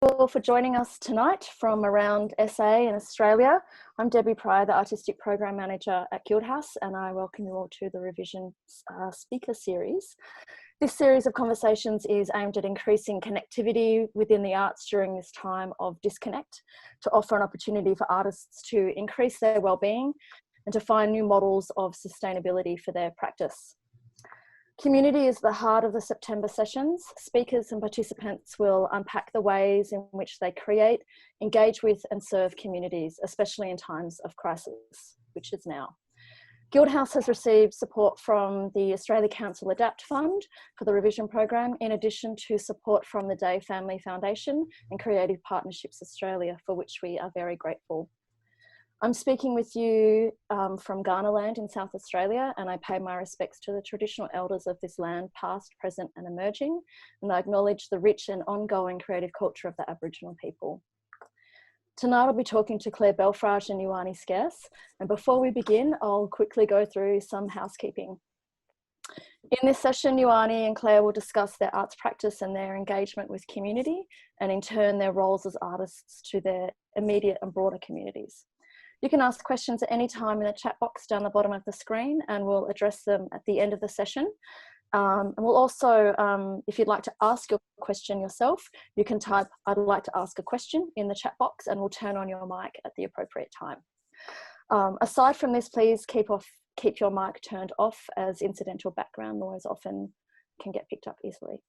all for joining us tonight from around SA and Australia. I'm Debbie Pryor, the Artistic Program Manager at Guildhouse, and I welcome you all to the Revision Speaker Series. This series of conversations is aimed at increasing connectivity within the arts during this time of disconnect, to offer an opportunity for artists to increase their well-being and to find new models of sustainability for their practice. Community is the heart of the September sessions. Speakers and participants will unpack the ways in which they create, engage with and serve communities, especially in times of crisis, which is now. Guildhouse has received support from the Australia Council Adapt Fund for the revision program, in addition to support from the Day Family Foundation and Creative Partnerships Australia, for which we are very grateful. I'm speaking with you from Kaurna land in South Australia, and I pay my respects to the traditional elders of this land, past, present and emerging, and I acknowledge the rich and ongoing creative culture of the Aboriginal people. Tonight I'll be talking to Claire Belfrage and Ioane Scarce, and before we begin, I'll quickly go through some housekeeping. In this session, Ioane and Claire will discuss their arts practice and their engagement with community, and in turn their roles as artists to their immediate and broader communities. You can ask questions at any time in the chat box down the bottom of the screen, and we'll address them at the end of the session. And we'll also, if you'd like to ask your question yourself, you can type "I'd like to ask a question" in the chat box, and we'll turn on your mic at the appropriate time. Aside from this, please keep your mic turned off, as incidental background noise often can get picked up easily.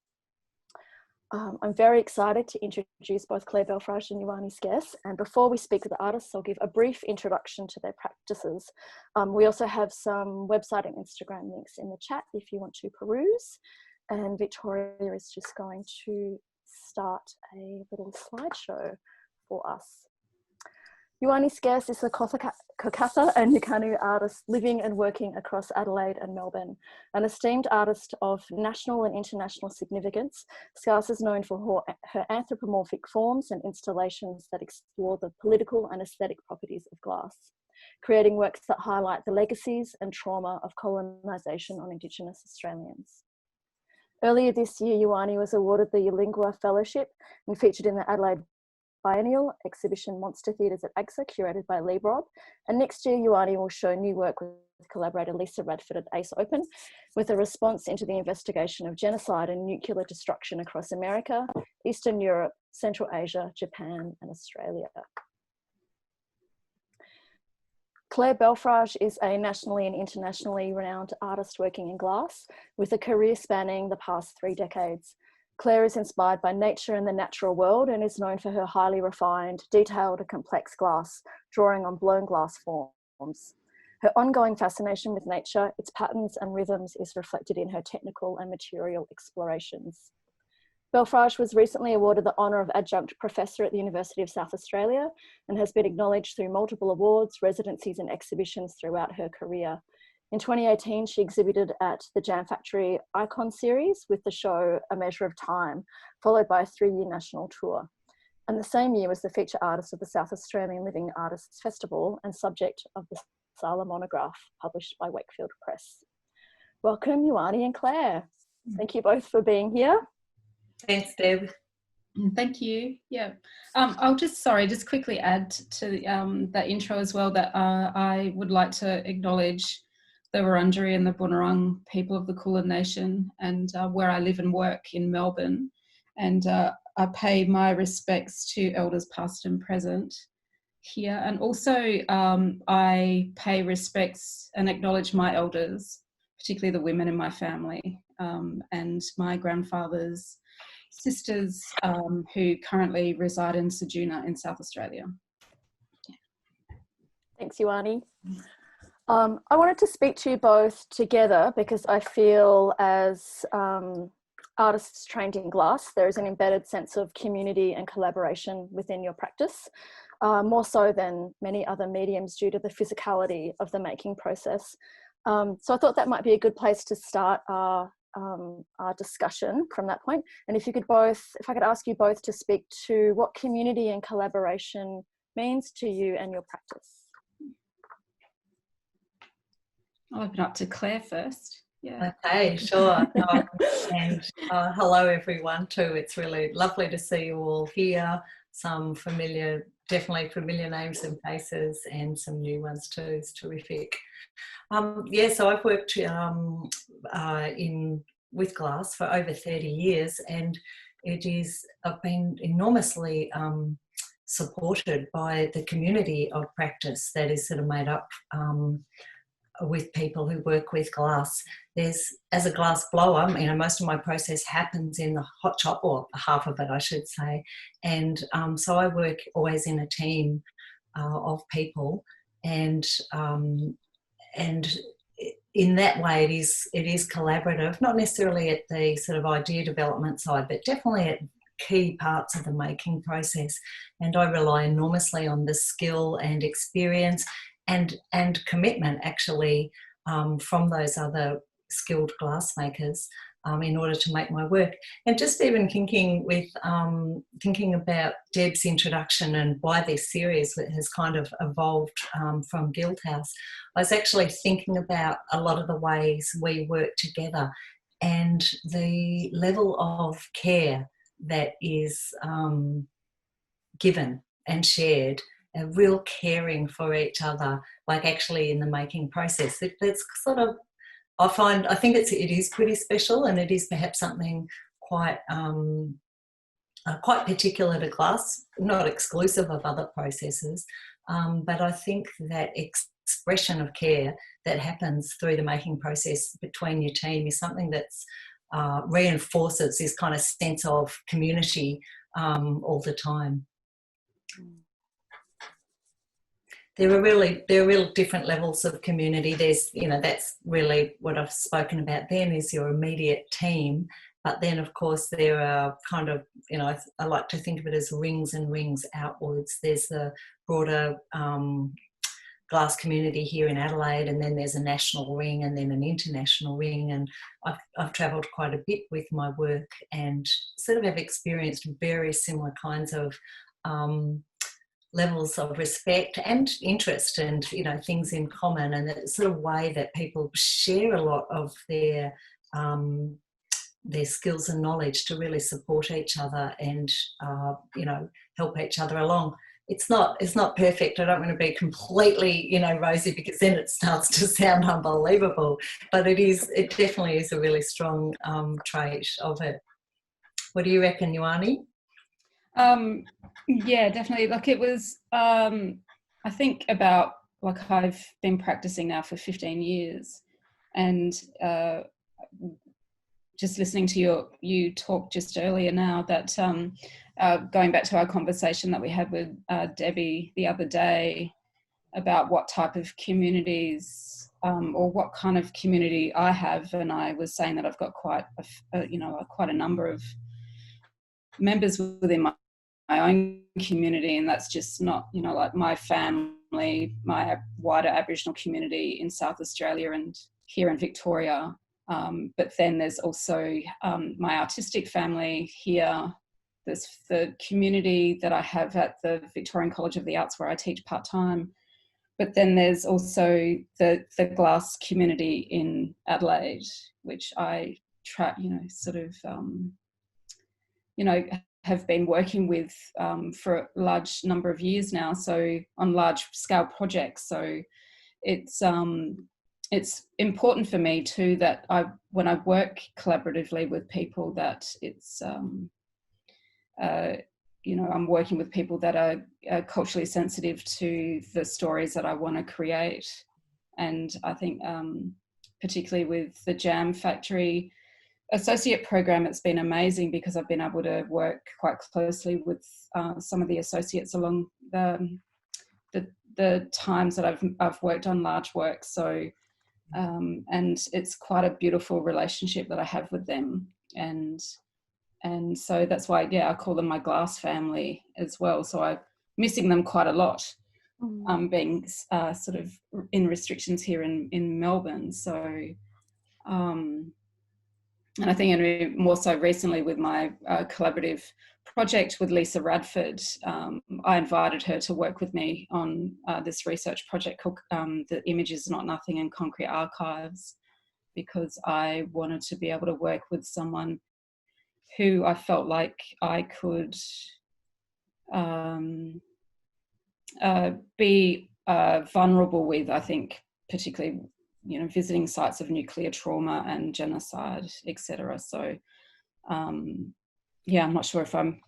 I'm very excited to introduce both Claire Belfrage and Ioane Scarce, and before we speak with the artists, I'll give a brief introduction to their practices. We also have some website and Instagram links in the chat if you want to peruse, and Victoria is just going to start a little slideshow for us. Ioane Scarce is a Kokatha and Yukanu artist living and working across Adelaide and Melbourne. An esteemed artist of national and international significance, Scarce is known for her anthropomorphic forms and installations that explore the political and aesthetic properties of glass, creating works that highlight the legacies and trauma of colonisation on Indigenous Australians. Earlier this year, Ioane was awarded the Yolingwa Fellowship and featured in the Adelaide Biennial exhibition Monster Theatres at AGSA, curated by Lee Robb. And next year, Ioane will show new work with collaborator Lisa Radford at ACE Open, with a response into the investigation of genocide and nuclear destruction across America, Eastern Europe, Central Asia, Japan, and Australia. Claire Belfrage is a nationally and internationally renowned artist working in glass, with a career spanning the past 3 decades. Claire is inspired by nature and the natural world, and is known for her highly refined, detailed and complex glass, drawing on blown glass forms. Her ongoing fascination with nature, its patterns and rhythms, is reflected in her technical and material explorations. Belfrage was recently awarded the honour of Adjunct Professor at the University of South Australia, and has been acknowledged through multiple awards, residencies and exhibitions throughout her career. In 2018, she exhibited at the Jam Factory Icon Series with the show A Measure of Time, followed by a 3-year national tour. And the same year was the feature artist of the South Australian Living Artists Festival and subject of the Sala monograph published by Wakefield Press. Welcome, Ioane and Claire. Thank you both for being here. Thanks, Deb. Thank you. Yeah, I'll just quickly add to that intro as well, that I would like to acknowledge the Wurundjeri and the Bunurong people of the Kulin Nation, and where I live and work in Melbourne. And I pay my respects to elders past and present here. And also I pay respects and acknowledge my elders, particularly the women in my family, and my grandfather's sisters who currently reside in Ceduna in South Australia. Thanks, Ioane. I wanted to speak to you both together because I feel as artists trained in glass, there is an embedded sense of community and collaboration within your practice, more so than many other mediums due to the physicality of the making process. So I thought that might be a good place to start our discussion from that point. And if I could ask you both to speak to what community and collaboration means to you and your practice. I'll open up to Claire first. Yeah. Okay, sure. And hello everyone too. It's really lovely to see you all here. Some familiar, definitely familiar names and faces, and some new ones too. It's terrific. Yeah, so I've worked with glass for over 30 years, and I've been enormously supported by the community of practice that is sort of made up with people who work with glass. As a glass blower, most of my process happens in the hot shop, or half of it I should say, and so I work always in a team of people, and in that way it is collaborative, not necessarily at the sort of idea development side, but definitely at key parts of the making process. And I rely enormously on the skill and experience and commitment actually from those other skilled glassmakers in order to make my work. And just even thinking about Deb's introduction and why this series has kind of evolved from Guildhouse, I was actually thinking about a lot of the ways we work together and the level of care that is given and shared, a real caring for each other, like actually in the making process. That's sort of, I think it is pretty special, and it is perhaps something quite particular to glass, not exclusive of other processes, but I think that expression of care that happens through the making process between your team is something that's reinforces this kind of sense of community all the time. There are real different levels of community. There's, that's really what I've spoken about then, is your immediate team. But then, of course, there are kind of, I like to think of it as rings and rings outwards. There's the broader glass community here in Adelaide, and then there's a national ring and then an international ring. And I've travelled quite a bit with my work and sort of have experienced very similar kinds of levels of respect and interest and, things in common, and the sort of way that people share a lot of their skills and knowledge to really support each other and, help each other along. It's not perfect. I don't want to be completely, rosy, because then it starts to sound unbelievable, but it definitely is a really strong trait of it. What do you reckon, Ioane? Yeah, definitely. Like, it was, I think about, like, I've been practicing now for 15 years, and just listening to you talk just earlier now, that going back to our conversation that we had with Debbie the other day about what type of communities or what kind of community I have, and I was saying that I've got quite a number of members within my own community, and that's just not, like my family, my wider Aboriginal community in South Australia and here in Victoria. But then there's also my artistic family here. There's the community that I have at the Victorian College of the Arts, where I teach part-time. But then there's also the glass community in Adelaide, which I have been working with for a large number of years now, so on large scale projects. So it's important for me too that when I work collaboratively with people, that it's I'm working with people that are culturally sensitive to the stories that I want to create. And I think particularly with the Jam Factory associate program, it's been amazing, because I've been able to work quite closely with some of the associates along the times that I've worked on large work. So and it's quite a beautiful relationship that I have with them, and so that's why, I call them my glass family as well. So I'm missing them quite a lot, being sort of in restrictions here in Melbourne. So and I think more so recently with my collaborative project with Lisa Radford, I invited her to work with me on this research project called The Image Is Not Nothing in Concrete Archives. because I wanted to be able to work with someone who I felt like I could be vulnerable with, I think, particularly, visiting sites of nuclear trauma and genocide, etc. So, I'm not sure if I'm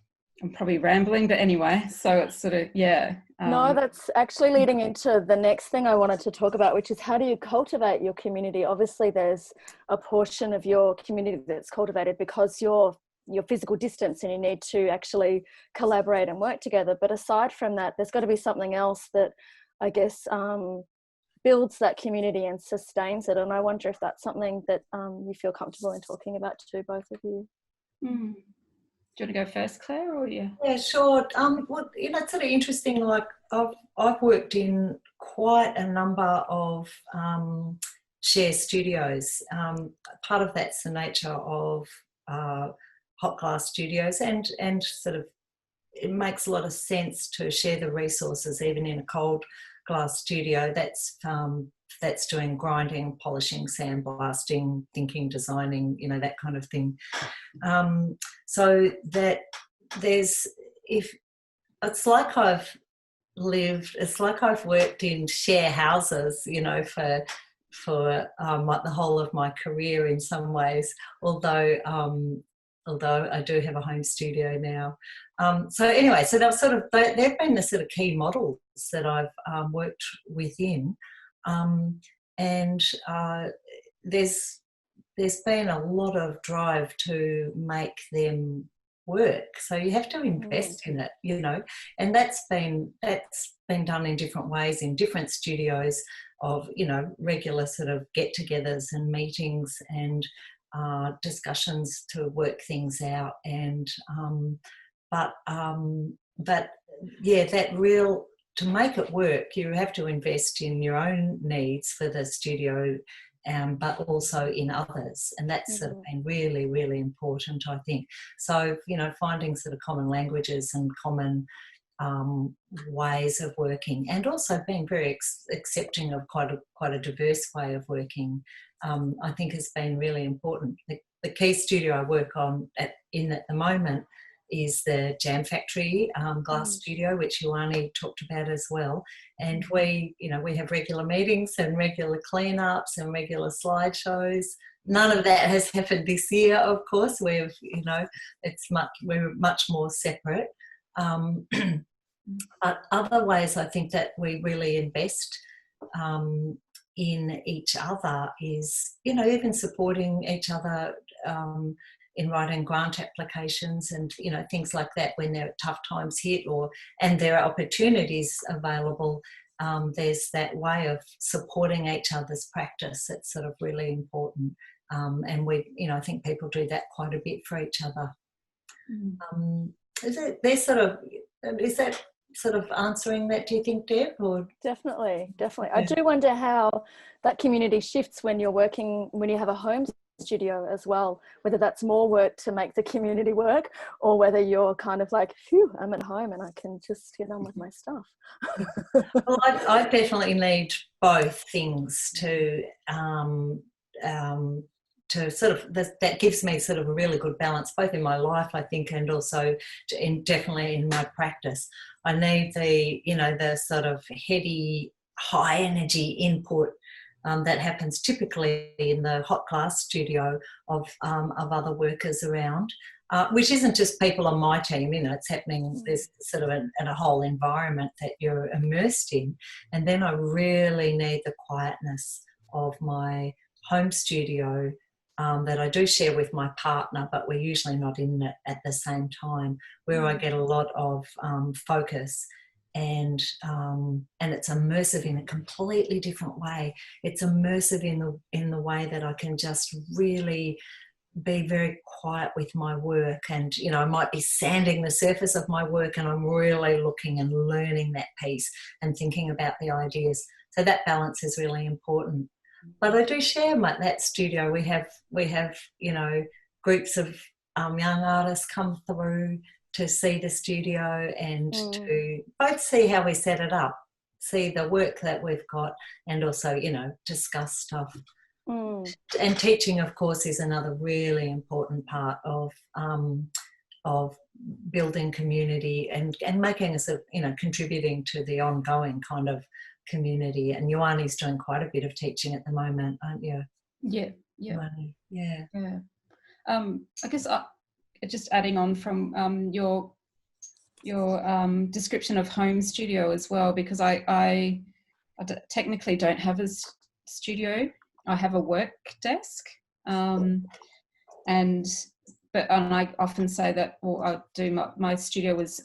probably rambling, but anyway, so it's sort of, No, that's actually leading into the next thing I wanted to talk about, which is how do you cultivate your community? Obviously, there's a portion of your community that's cultivated because you're physical distance and you need to actually collaborate and work together. But aside from that, there's got to be something else that I guess builds that community and sustains it. And I wonder if that's something that you feel comfortable in talking about too, both of you. Mm. Do you want to go first, Claire, or you? Yeah, sure. Well, it's sort of interesting. Like I've worked in quite a number of share studios. Part of that's the nature of hot glass studios, and sort of it makes a lot of sense to share the resources, even in a cold glass studio. That's doing grinding, polishing, sandblasting, thinking, designing, that kind of thing. So that it's like I've worked in share houses, for like the whole of my career in some ways, although I do have a home studio now. So anyway, so they've been the sort of key models that I've worked within. And there's been a lot of drive to make them work. So you have to invest in it, and that's been done in different ways in different studios of, regular sort of get-togethers and meetings and discussions to work things out. And to make it work, you have to invest in your own needs for the studio, but also in others. And that's sort of been really, really important, I think. So, finding sort of common languages and common ways of working, and also being very accepting of quite a diverse way of working, I think has been really important. The key studio I work on at the moment is the Jam Factory glass studio, which Ioane talked about as well. And we have regular meetings and regular cleanups and regular slideshows. None of that has happened this year, of course. We're much more separate. But other ways I think that we really invest in each other is, even supporting each other in writing grant applications and, things like that when there are tough times hit and there are opportunities available. There's that way of supporting each other's practice that's sort of really important. And I think people do that quite a bit for each other. Is that sort of answering that, do you think, Deb? Or? Definitely. Yeah. I do wonder how that community shifts when you have a home studio as well, whether that's more work to make the community work or whether you're kind of like, phew, I'm at home and I can just get on with my stuff. Well, I definitely need both things to sort of, that gives me sort of a really good balance, both in my life, I think, and also definitely in my practice. I need the sort of heady, high energy input that happens typically in the hot glass studio of other workers around, which isn't just people on my team, it's happening, there's sort of a whole environment that you're immersed in. And then I really need the quietness of my home studio that I do share with my partner, but we're usually not in it at the same time, where I get a lot of focus. And it's immersive in a completely different way. It's immersive in the way that I can just really be very quiet with my work, and I might be sanding the surface of my work and I'm really looking and learning that piece and thinking about the ideas. So that balance is really important. But I do share that studio. We have groups of young artists come through to see the studio and to both see how we set it up, see the work that we've got, and also, discuss stuff. And teaching, of course, is another really important part of building community and making us, contributing to the ongoing kind of community. And Ioane's doing quite a bit of teaching at the moment, aren't you? Yeah. Ioane? Yeah. I guess just adding on from your description of home studio as well, because I technically don't have a studio. I have a work desk, and I often say that, well, I do my studio was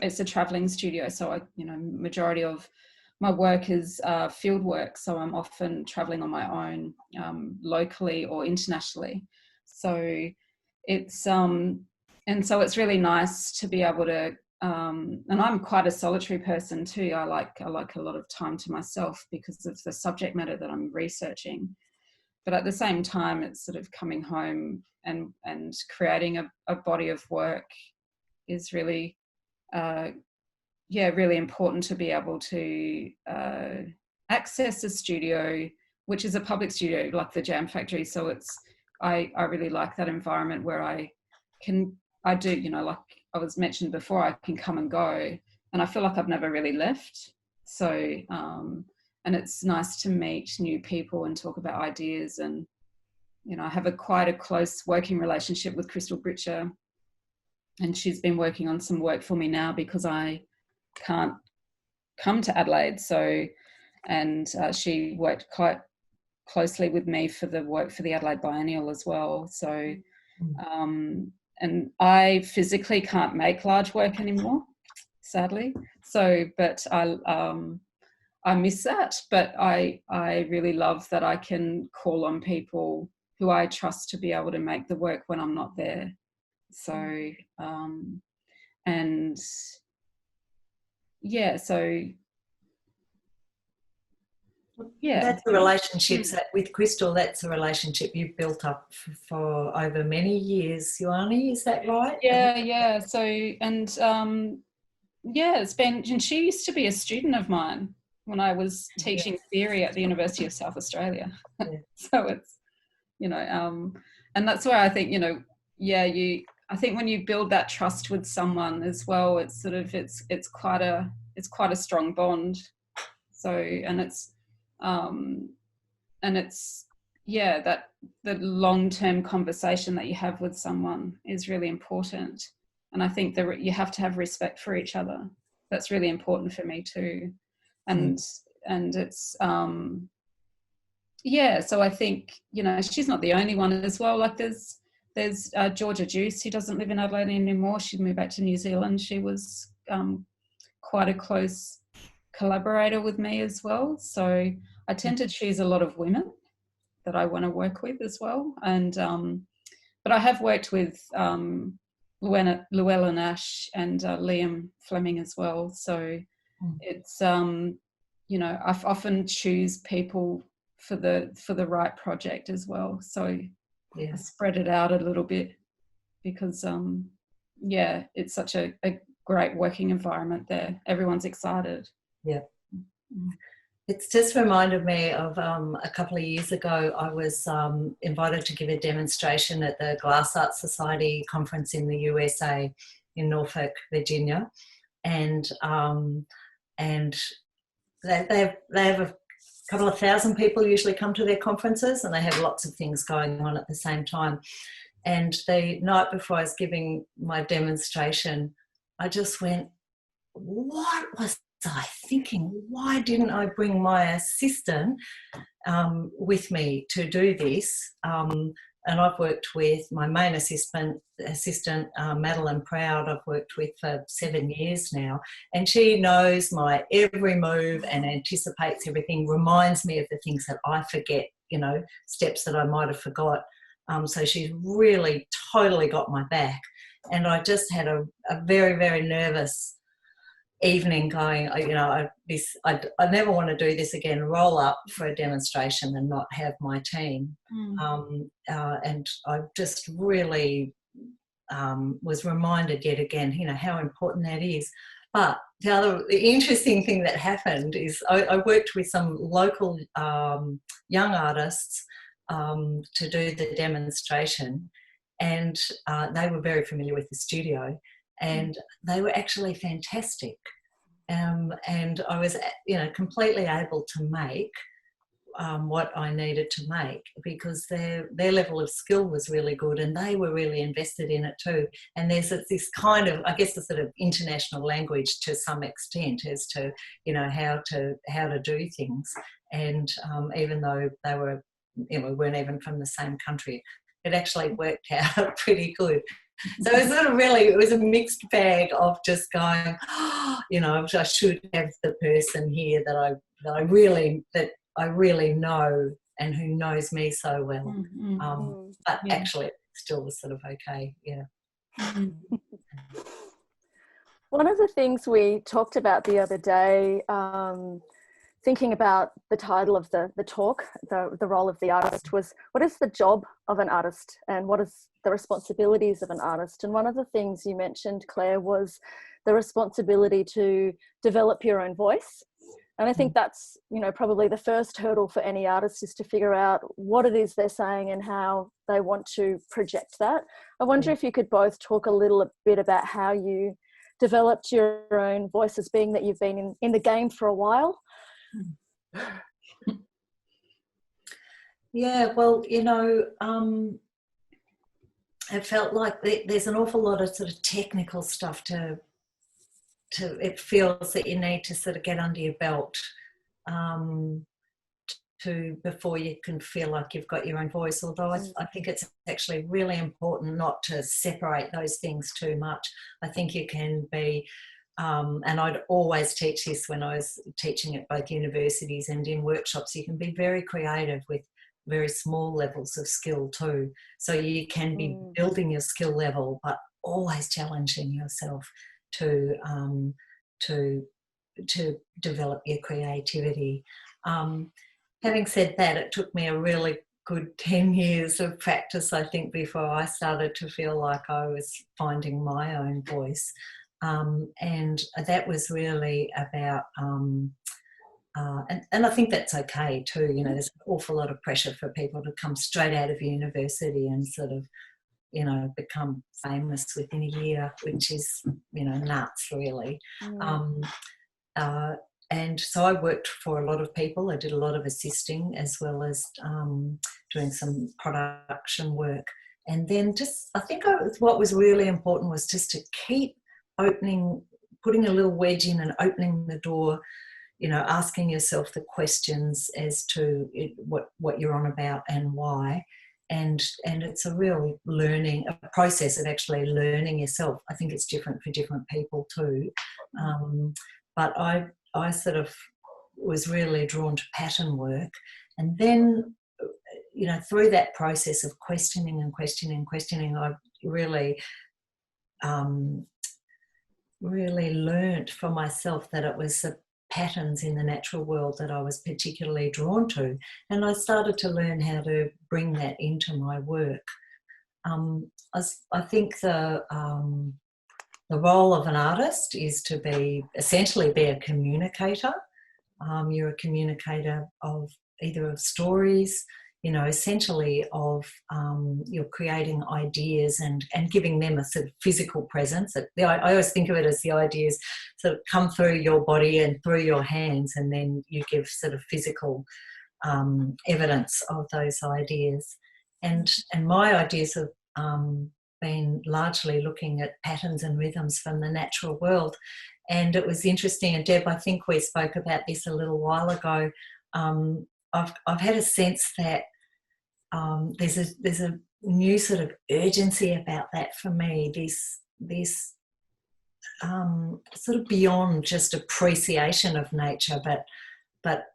it's a traveling studio, so majority of my work is field work, so I'm often traveling on my own, locally or internationally. So it's and so it's really nice to be able to and I'm quite a solitary person too. I like a lot of time to myself because of the subject matter that I'm researching. But at the same time, it's sort of coming home and creating a body of work is really really important to be able to access a studio, which is a public studio like the Jam Factory. So I really like that environment where I do, like I was mentioned before, I can come and go, and I feel like I've never really left. So and it's nice to meet new people and talk about ideas. And I have quite a close working relationship with Crystal Britcher, and she's been working on some work for me now because I can't come to Adelaide. So, and she worked quite closely with me for the work for the Adelaide Biennial as well. So, and I physically can't make large work anymore, sadly. So, but I miss that. But I really love that I can call on people who I trust to be able to make the work when I'm not there. So, and yeah, so yeah. That's a relationship with Crystal. That's a relationship you've built up for over many years, Ioane. Is that right? Yeah. So, and it's been, and she used to be a student of mine when I was teaching theory at the University of South Australia. So it's, and that's why I think, I think when you build that trust with someone as well, it's sort of, it's quite a strong bond. So, and it's that the long-term conversation that you have with someone is really important. And I think that you have to have respect for each other. That's really important for me too. And it's, so I think, she's not the only one as well. Like there's Georgia Juice, who doesn't live in Adelaide anymore. She moved back to New Zealand. She was quite a close collaborator with me as well. So I tend to choose a lot of women that I want to work with as well. And but I have worked with Llewellyn Ash and Liam Fleming as well. So it's I often choose people for the right project as well. So I spread it out a little bit because it's such a great working environment there. Everyone's excited. Yeah. It's just reminded me of a couple of years ago, I was invited to give a demonstration at the Glass Arts Society conference in the USA in Norfolk, Virginia. And they have a couple of thousand people usually come to their conferences, and they have lots of things going on at the same time. And the night before I was giving my demonstration, I just went, what was I thinking? Why didn't I bring my assistant with me to do this? And I've worked with my main assistant, Madeline Proud, I've worked with for 7 years now. And she knows my every move and anticipates everything, reminds me of the things that I forget, steps that I might have forgot. So she's really totally got my back. And I just had a very, very nervous evening going, I never want to do this again, roll up for a demonstration and not have my team. And I just really was reminded yet again, how important that is. But the interesting thing that happened is I worked with some local young artists to do the demonstration, and they were very familiar with the studio, and they were actually fantastic. And I was, completely able to make what I needed to make, because their level of skill was really good, and they were really invested in it too. And there's this kind of, I guess, a sort of international language to some extent as to, how to do things. And even though they were, weren't even from the same country, it actually worked out pretty good. So it was it was a mixed bag of just going, I should have the person here that I really know and who knows me so well. But actually it still was sort of okay, yeah. One of the things we talked about the other day, thinking about the title of the talk, the role of the artist, was what is the job of an artist and what is the responsibilities of an artist? And one of the things you mentioned, Claire, was the responsibility to develop your own voice. And I think that's, probably the first hurdle for any artist, is to figure out what it is they're saying and how they want to project that. I wonder if you could both talk a little bit about how you developed your own voices, being that you've been in the game for a while. Yeah, well, it felt like there's an awful lot of sort of technical stuff it feels that you need to sort of get under your belt before you can feel like you've got your own voice. Although I think it's actually really important not to separate those things too much. I think you can be, and I'd always teach this when I was teaching at both universities and in workshops, you can be very creative with very small levels of skill too. So you can be building your skill level, but always challenging yourself to develop your creativity. Having said that, it took me a really good 10 years of practice, I think, before I started to feel like I was finding my own voice. And that was really about, and I think that's okay too, there's an awful lot of pressure for people to come straight out of university and sort of, become famous within a year, which is, nuts really. And so I worked for a lot of people. I did a lot of assisting as well as doing some production work. And then I think what was really important was just to keep putting a little wedge in and opening the door, asking yourself the questions as to what you're on about and why. And it's a real a process of actually learning yourself. I think it's different for different people too. But I sort of was really drawn to pattern work. And then, through that process of questioning, I really, really learnt for myself that it was the patterns in the natural world that I was particularly drawn to. And I started to learn how to bring that into my work. I think the role of an artist is to essentially be a communicator. You're a communicator of either of stories, essentially of you're creating ideas and giving them a sort of physical presence. I always think of it as the ideas sort of come through your body and through your hands, and then you give sort of physical evidence of those ideas. And my ideas have been largely looking at patterns and rhythms from the natural world. And it was interesting, and Deb, I think we spoke about this a little while ago. I've had a sense that there's a new sort of urgency about that for me. This sort of beyond just appreciation of nature, but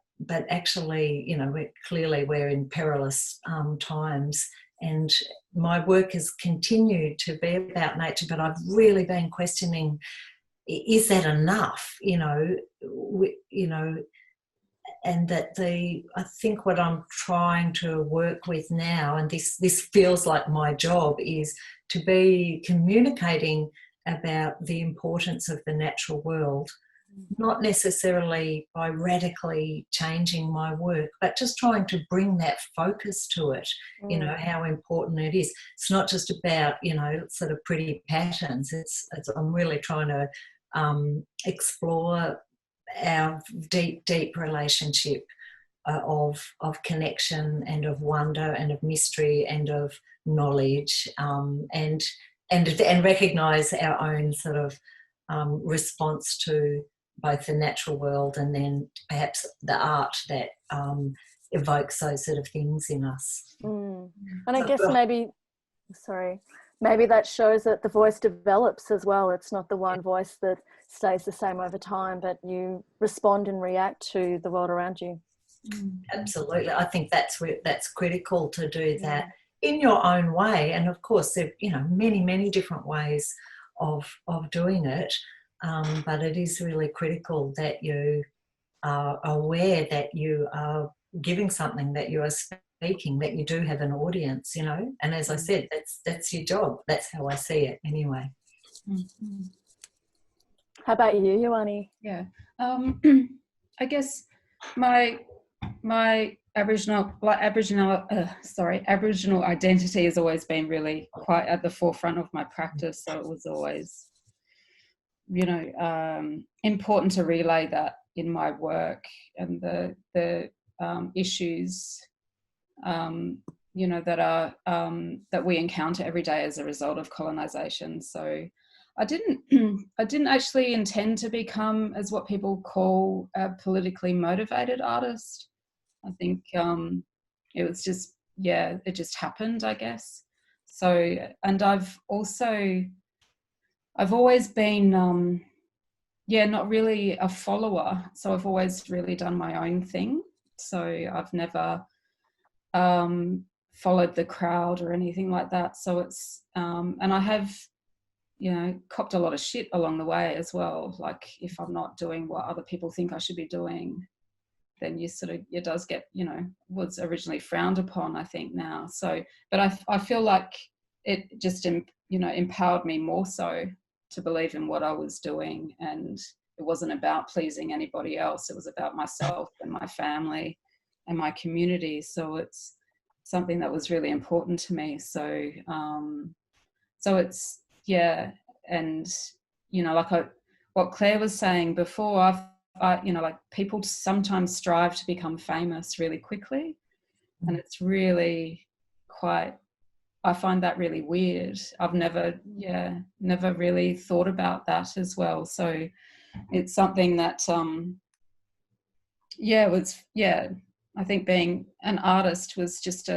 actually, we're in perilous times. And my work has continued to be about nature, but I've really been questioning: is that enough? And that I think what I'm trying to work with now, and this feels like my job, is to be communicating about the importance of the natural world, not necessarily by radically changing my work, but just trying to bring that focus to it, you know, how important it is. It's not just about, you know, sort of pretty patterns. I'm really trying to explore our deep relationship of connection and of wonder and of mystery and of knowledge, and recognise our own sort of response to both the natural world and then perhaps the art that evokes those sort of things in us. And I guess maybe that shows that the voice develops as well. It's not the one voice that stays the same over time, but you respond and react to the world around you. Absolutely. I think that's critical to do that in your own way. And of course, there are, you know, many different ways of doing it. But it is really critical that you are aware that you are giving something, that you are speaking, that you do have an audience, you know. And as I said, that's your job. That's how I see it anyway. How about you, Ioane? Yeah. I guess my Aboriginal identity has always been really quite at the forefront of my practice. So it was always, you know, important to relay that in my work and the issues, you know, that are that we encounter every day as a result of colonisation. So I didn't actually intend to become, as what people call, a politically motivated artist. I think it was just, it just happened, I guess. So, and I've always been, not really a follower. So I've always really done my own thing. So I've never followed the crowd or anything like that. So it's, and I have, you know, copped a lot of shit along the way as well. Like if I'm not doing what other people think I should be doing, then it does get, you know, was originally frowned upon, I think now. So, but I feel like it just, you know, empowered me more so to believe in what I was doing. And it wasn't about pleasing anybody else. It was about myself and my family and my community. So it's something that was really important to me. So, so it's, and, you know, like what Claire was saying before, you know, like people sometimes strive to become famous really quickly. And it's really quite, I find that really weird. I've never really thought about that as well. So it's something that, I think being an artist was just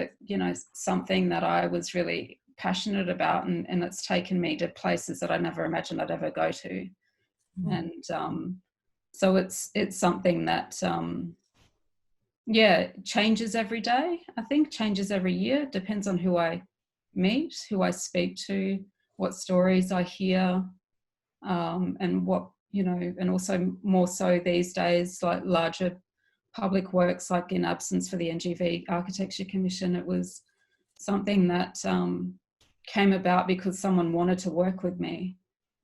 something that I was really passionate about, and it's taken me to places that I never imagined I'd ever go to. And so it's something that changes every day. I think changes every year. Depends on who I meet, who I speak to, what stories I hear, and what, you know, and also more so these days, like larger public works, like in Absence for the NGV Architecture Commission. It was something that came about because someone wanted to work with me.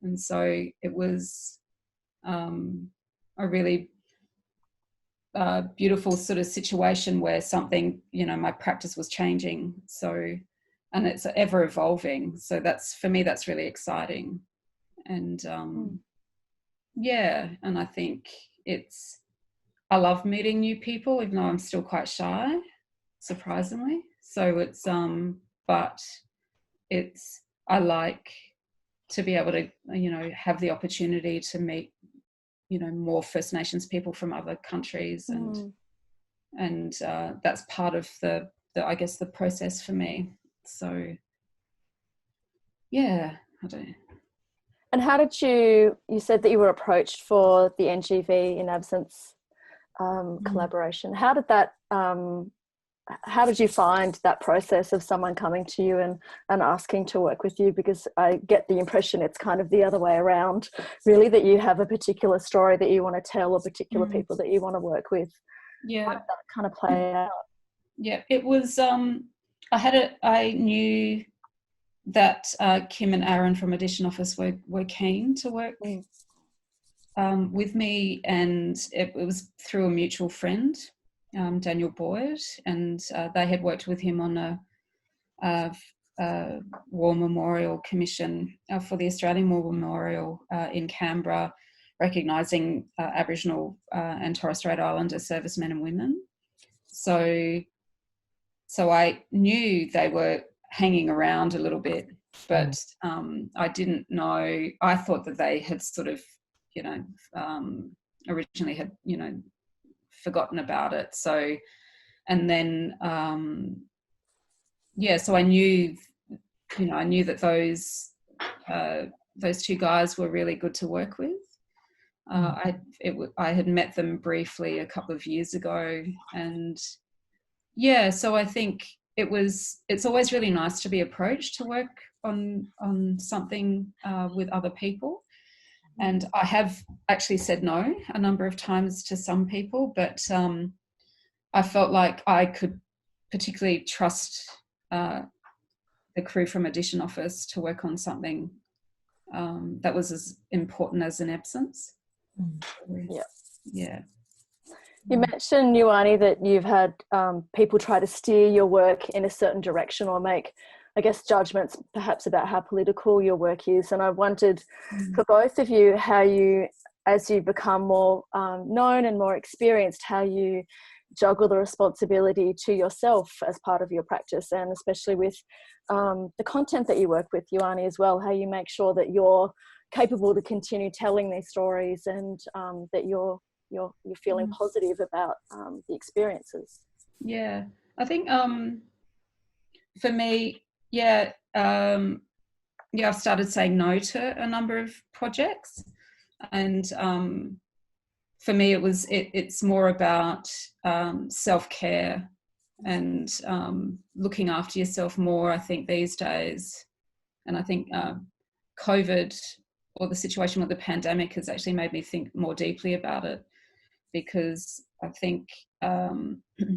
And so it was a really beautiful sort of situation where something, you know, my practice was changing. So, and it's ever evolving. So that's, for me, that's really exciting. And and I think I love meeting new people, even though I'm still quite shy, surprisingly. So it's, but it's, I like to be able to, you know, have the opportunity to meet, you know, more First Nations people from other countries, and that's part of the I guess the process for me. So I don't know. And how did you said that you were approached for the NGV in Absence collaboration. How did that how did you find that process of someone coming to you and asking to work with you? Because I get the impression it's kind of the other way around, really, that you have a particular story that you want to tell or particular people that you want to work with. How did that kind of play out? Yeah, it was, I knew that Kim and Aaron from Edition Office were keen to work with me, and it was through a mutual friend, Daniel Boyd, and they had worked with him on a War Memorial Commission for the Australian War Memorial in Canberra, recognising Aboriginal and Torres Strait Islander servicemen and women. So I knew they were hanging around a little bit, but I didn't know. I thought that they had sort of, originally had, forgotten about it. So, and then, so I knew, I knew that those two guys were really good to work with. I had met them briefly a couple of years ago, and so I think it's always really nice to be approached to work on something with other people. And I have actually said no a number of times to some people, but I felt like I could particularly trust the crew from Edition Office to work on something that was as important as an absence. Yeah. You mentioned, Nuani, that you've had people try to steer your work in a certain direction or make, I guess, judgments perhaps about how political your work is. And I wondered for both of you how you, as you become more known and more experienced, how you juggle the responsibility to yourself as part of your practice, and especially with the content that you work with, Yoani, as well, how you make sure that you're capable to continue telling these stories and that you're feeling positive about the experiences. Yeah, I think for me, I've started saying no to a number of projects, and for me it's more about self-care and looking after yourself more, I think, these days. And I think COVID, or the situation with the pandemic, has actually made me think more deeply about it, because I think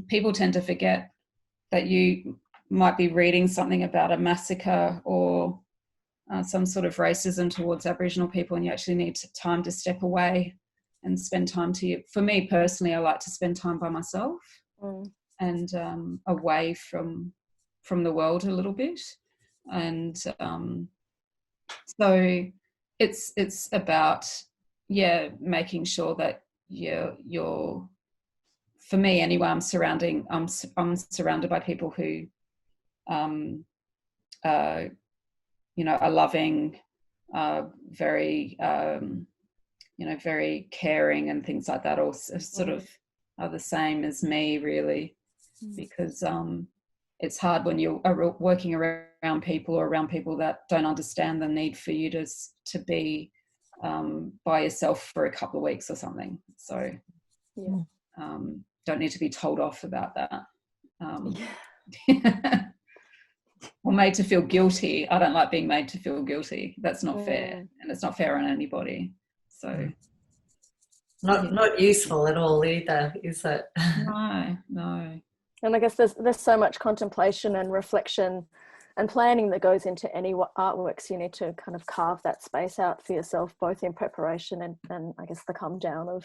people tend to forget that you might be reading something about a massacre or some sort of racism towards Aboriginal people, and you actually need time to step away and spend time for me personally, I like to spend time by myself and away from the world a little bit. And so it's about making sure that you're, for me anyway, I'm surrounded by people who are loving, very very caring and things like that, or sort of are the same as me, really, because it's hard when you're working around people, or around people that don't understand the need for you to be by yourself for a couple of weeks or something. So don't need to be told off about that. Or made to feel guilty. I don't like being made to feel guilty. That's not fair, and it's not fair on anybody. So not useful at all either, is it? No. And I guess there's so much contemplation and reflection and planning that goes into any artworks. You need to kind of carve that space out for yourself, both in preparation and I guess the come down of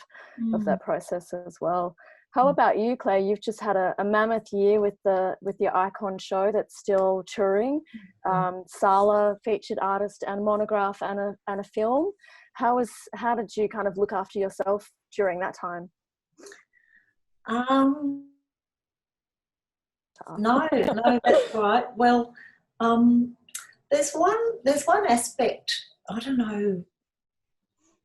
that process as well. How about you, Claire? You've just had a mammoth year with your Icon show that's still touring. Sala, featured artist, and monograph, and a film. How did you kind of look after yourself during that time? No, that's right. Well, there's one aspect, I don't know,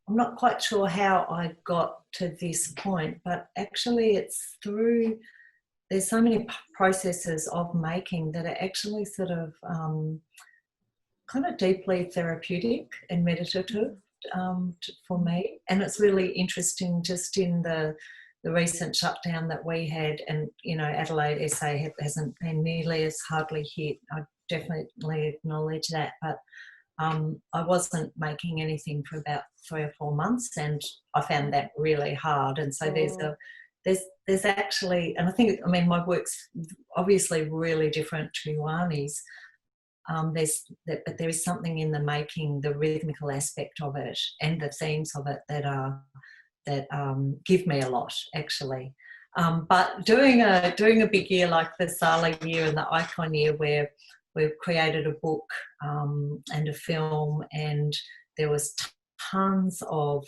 I'm not quite sure how I got to this point, but actually it's through, there's so many processes of making that are actually sort of kind of deeply therapeutic and meditative for me. And it's really interesting, just in the recent shutdown that we had, and Adelaide SA hasn't been nearly as hardly hit. I definitely acknowledge that, but I wasn't making anything for about 3 or 4 months, and I found that really hard. And so there's actually, and I mean my work's obviously really different to Yoani's, but there is something in the making, the rhythmical aspect of it, and the themes of it that give me a lot, actually. But doing a big year like the Sala year and the Icon year, where we've created a book and a film, and there was tons of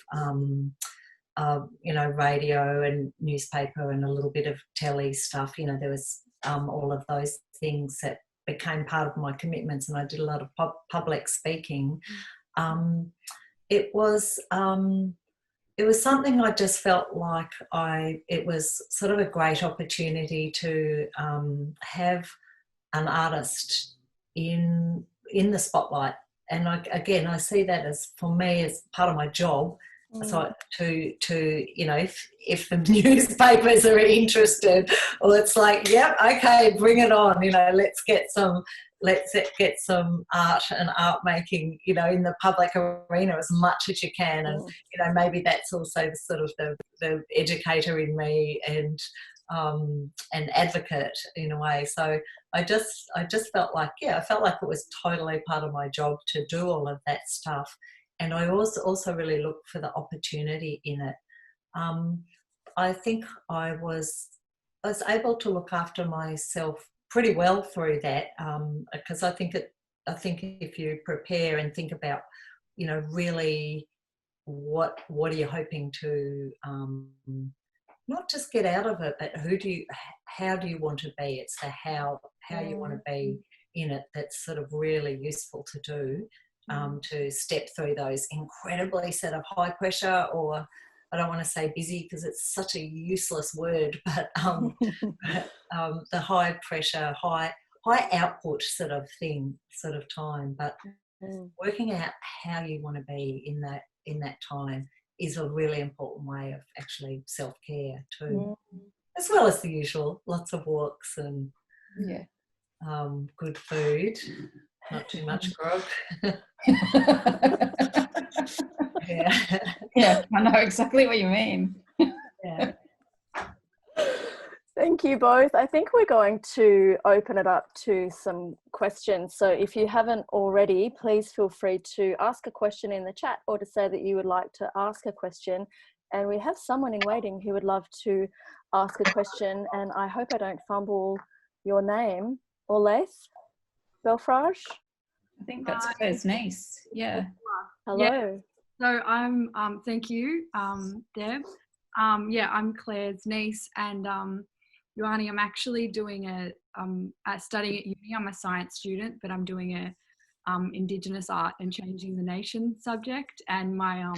radio and newspaper and a little bit of telly stuff. There was all of those things that became part of my commitments, and I did a lot of public speaking. It was something I just felt like it was sort of a great opportunity to have an artist in the spotlight. And I see that as, for me, as part of my job. So if the newspapers are interested, well, it's like, yep, okay, bring it on. Let's get some art and art making, in the public arena as much as you can. And maybe that's also the sort of the educator in me and advocate in a way. So I just felt like, I felt like it was totally part of my job to do all of that stuff. And I also really look for the opportunity in it. I think I was able to look after myself pretty well through that, because I think if you prepare and think about, really what are you hoping to not just get out of it, but how do you want to be? It's the how you want to be in it that's sort of really useful to do. To step through those incredibly sort of high pressure, or I don't want to say busy because it's such a useless word, but the high pressure, high output sort of time. But working out how you want to be in that time is a really important way of actually self-care too, as well as the usual, lots of walks and good food. Not too much grog. Yeah, I know exactly what you mean. Yeah. Thank you both. I think we're going to open it up to some questions. So if you haven't already, please feel free to ask a question in the chat, or to say that you would like to ask a question. And we have someone in waiting who would love to ask a question. And I hope I don't fumble your name. Olathe Belfrage? I think that's Claire's niece. Yeah. Hello. Yeah. So I'm, thank you, Deb. I'm Claire's niece, and Ioani, I'm actually doing studying at uni. I'm a science student, but I'm doing a Indigenous art and changing the nation subject. And my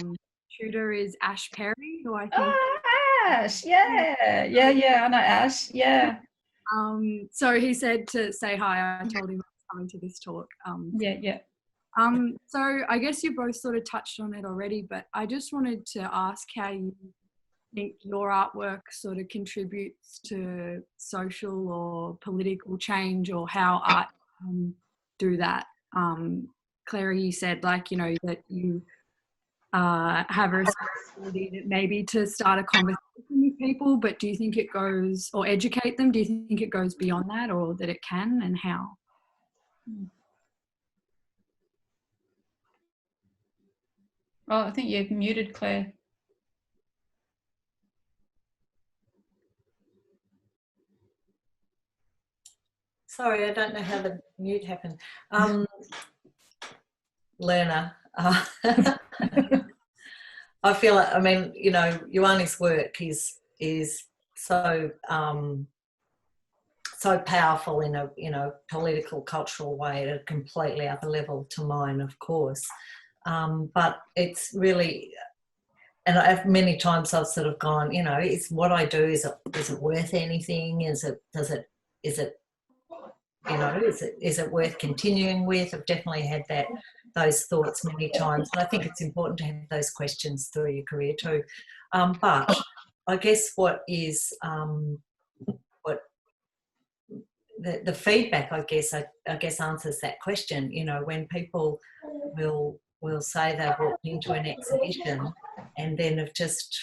tutor is Ash Perry, who I think. Oh, Ash! Yeah, I know Ash. Yeah. So he said to say hi. I told him I was coming to this talk. Yeah. So I guess you both sort of touched on it already, but I just wanted to ask how you think your artwork sort of contributes to social or political change, or how art can do that. Claire, you said that you have a responsibility that maybe to start a conversation with people, but do you think it goes, or educate them, do you think it goes beyond that, or that it can, and how? Oh, I think you've muted, Claire. Sorry, I don't know how the mute happened. Learner. I feel like, Ioani's work is so so powerful in a political, cultural way at a completely other level to mine, of course. But it's really, and many times I've sort of gone, is what I do, is it worth anything? Is it worth continuing with? I've definitely had those thoughts many times, and I think it's important to have those questions through your career too. But I guess what is the feedback, I guess answers that question. When people will say they've walked into an exhibition and then have just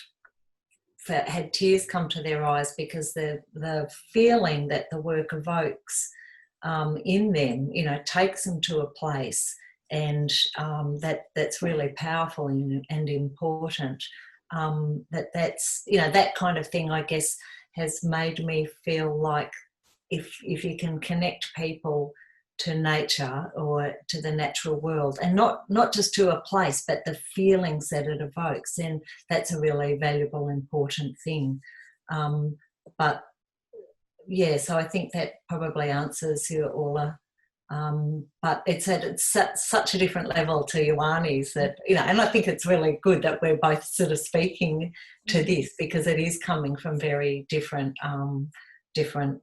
had tears come to their eyes because the feeling that the work evokes in them, takes them to a place, and that's really powerful and important. That's that kind of thing, I guess, has made me feel like if you can connect people to nature or to the natural world, and not just to a place, but the feelings that it evokes, then that's a really valuable, important thing. But yeah, so I think that probably answers you, Orla. But it's at such a different level to Ioani's that, and I think it's really good that we're both sort of speaking to this, because it is coming from very different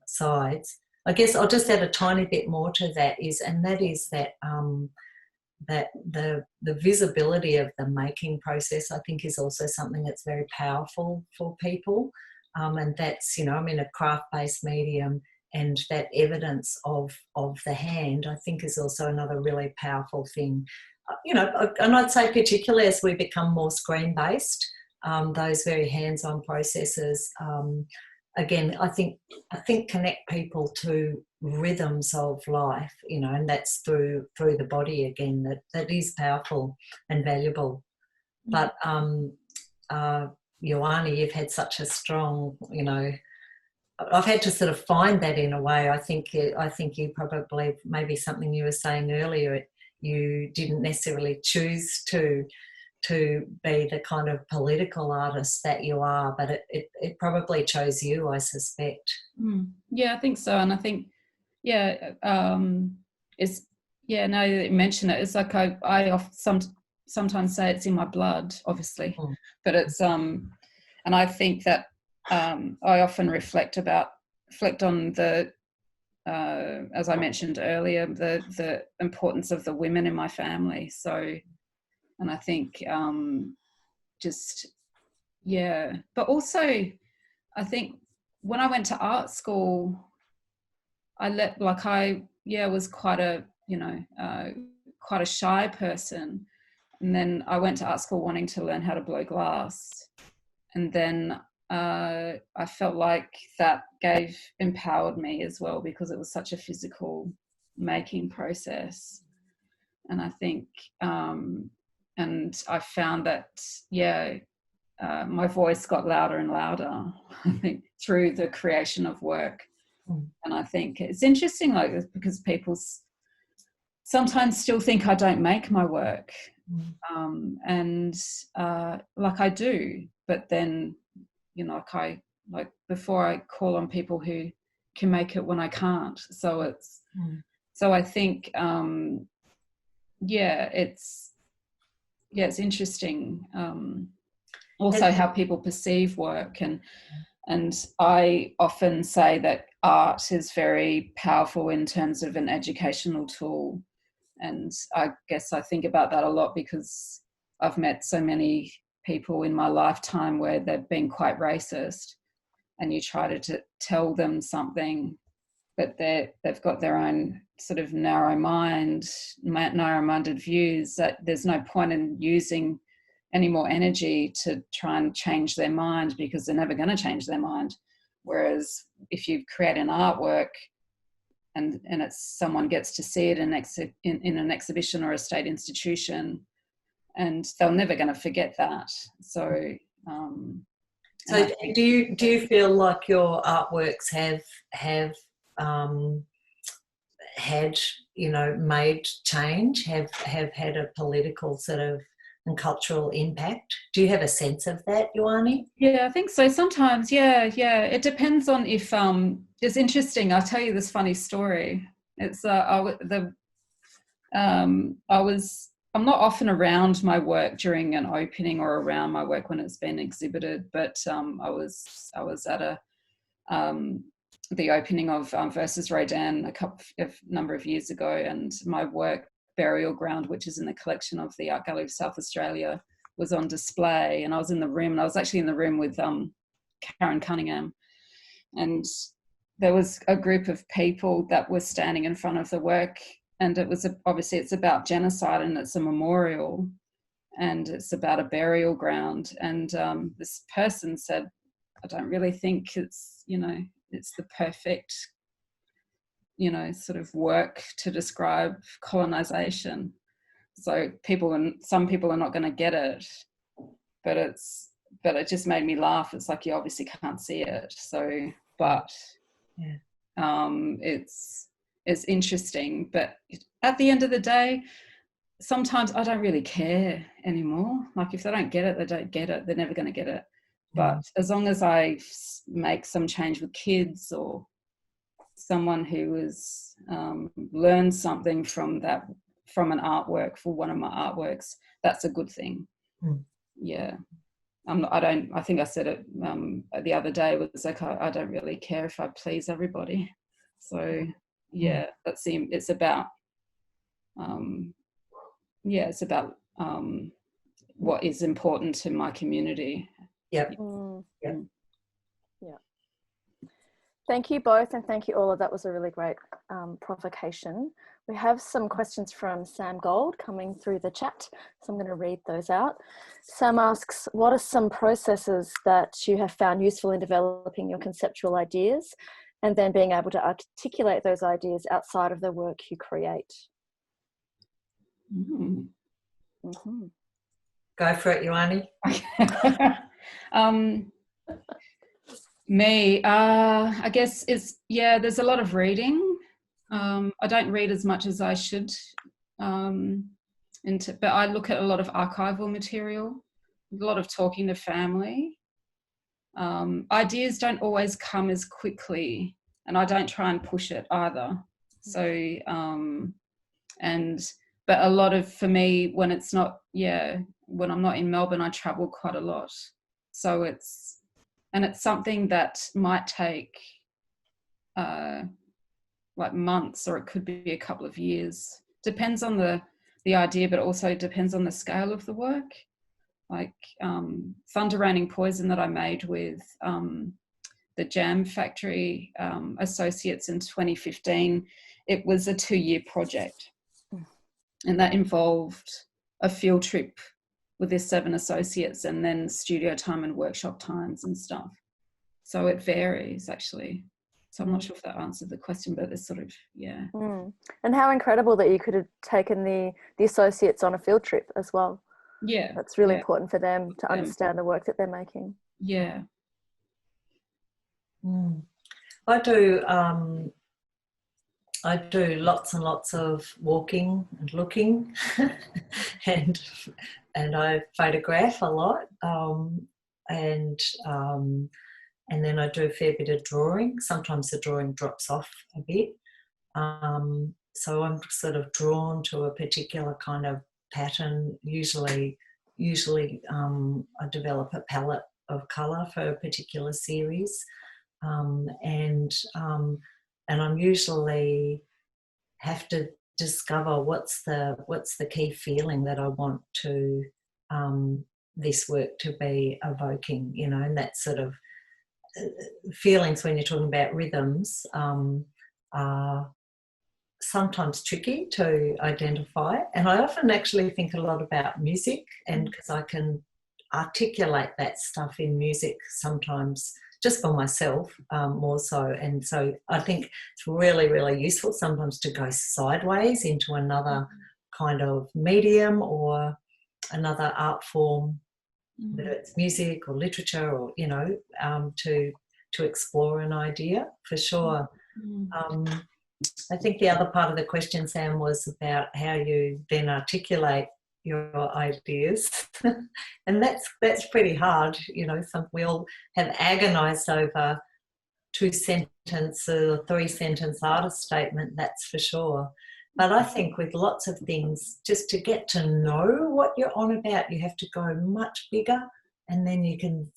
sides. I guess I'll just add a tiny bit more to that that that the visibility of the making process, I think, is also something that's very powerful for people. And that's, I'm in a craft-based medium, and that evidence of the hand, I think, is also another really powerful thing. And I'd say particularly as we become more screen-based, those very hands-on processes, again, I think connect people to rhythms of life, and that's through the body again. That is powerful and valuable. But Ioani, you've had such a strong, I've had to sort of find that in a way. I think you probably, maybe something you were saying earlier, you didn't necessarily choose to be the kind of political artist that you are, but it probably chose you, I suspect. Yeah, I think so. And I think, now that you mention it, it's like I sometimes say it's in my blood, obviously, but it's, and I think that I often reflect on the, as I mentioned earlier, the importance of the women in my family. So, and I think but also I think when I went to art school, I was quite a shy person, and then I went to art school wanting to learn how to blow glass, and then I felt like that empowered me as well, because it was such a physical making process. And I think and I found that my voice got louder and louder, I think, through the creation of work. And I think it's interesting, like, because people sometimes still think I don't make my work, and like I do, but then before I call on people who can make it when I can't. So it's so I think it's interesting also how people perceive work, and I often say that art is very powerful in terms of an educational tool. And I guess I think about that a lot because I've met so many people in my lifetime where they've been quite racist, and you try to tell them something, but they've got their own sort of narrow-minded views, that there's no point in using any more energy to try and change their mind, because they're never going to change their mind. Whereas if you create an artwork and someone gets to see it in an exhibition or a state institution, and they're never going to forget that. So do you feel like your artworks have had made change, have had a political sort of and cultural impact? Do you have a sense of that, Ioani? Yeah, I think so. Sometimes, yeah. It depends on if it's interesting. I'll tell you this funny story. It's I'm not often around my work during an opening or around my work when it's been exhibited, but I was at the opening of Versus Rodin a number of years ago, and my work Burial Ground, which is in the collection of the Art Gallery of South Australia, was on display. And I was in the room, and I was actually in the room with Karen Cunningham, and there was a group of people that were standing in front of the work, and it was obviously it's about genocide, and it's a memorial, and it's about a burial ground. And this person said, I don't really think it's the perfect sort of work to describe colonization. So some people are not going to get it, but it just made me laugh. It's like, you obviously can't see it. So, but it's interesting. But at the end of the day, sometimes I don't really care anymore. Like, if they don't get it, they don't get it. They're never going to get it. But as long as I make some change with kids, or someone who has learned something from an artwork, for one of my artworks, that's a good thing. Yeah. I think I said it the other day, was like, I don't really care if I please everybody. So yeah, it's about it's about what is important to my community. Yep. Yeah. Thank you both, and thank you all. That was a really great provocation. We have some questions from Sam Gold coming through the chat, so I'm going to read those out. Sam asks, what are some processes that you have found useful in developing your conceptual ideas and then being able to articulate those ideas outside of the work you create? Go for it, Ioane. Me, I guess there's a lot of reading. I don't read as much as I should, but I look at a lot of archival material, a lot of talking to family. Ideas don't always come as quickly, and I don't try and push it either. So, but a lot of, for me, when I'm not in Melbourne, I travel quite a lot. So it's something that might take like months, or it could be a couple of years. Depends on the idea, but also depends on the scale of the work. Like Thunder Raining Poison that I made with the Jam Factory associates in 2015, it was a 2-year project. And that involved a field trip with their 7 associates, and then studio time and workshop times and stuff. So it varies, actually. So I'm not sure if that answered the question, but it's sort of, yeah. And how incredible that you could have taken the associates on a field trip as well. Yeah. That's really important for them to understand the work that they're making. Yeah. I do lots and lots of walking and looking, and I photograph a lot, and then I do a fair bit of drawing. Sometimes the drawing drops off a bit, so I'm sort of drawn to a particular kind of pattern. Usually I develop a palette of colour for a particular series, and I'm usually have to discover what's the key feeling that I want to this work to be evoking, and that sort of feelings when you're talking about rhythms are sometimes tricky to identify. And I often actually think a lot about music, and because I can articulate that stuff in music sometimes, just for myself, more so. And so I think it's really, really useful sometimes to go sideways into another kind of medium or another art form, whether it's music or literature, or to explore an idea, for sure. I think the other part of the question, Sam, was about how you then articulate your ideas, and that's pretty hard. We all have agonized over 2-sentence or 3-sentence artist statement, that's for sure. But I think with lots of things, just to get to know what you're on about, you have to go much bigger, and then you can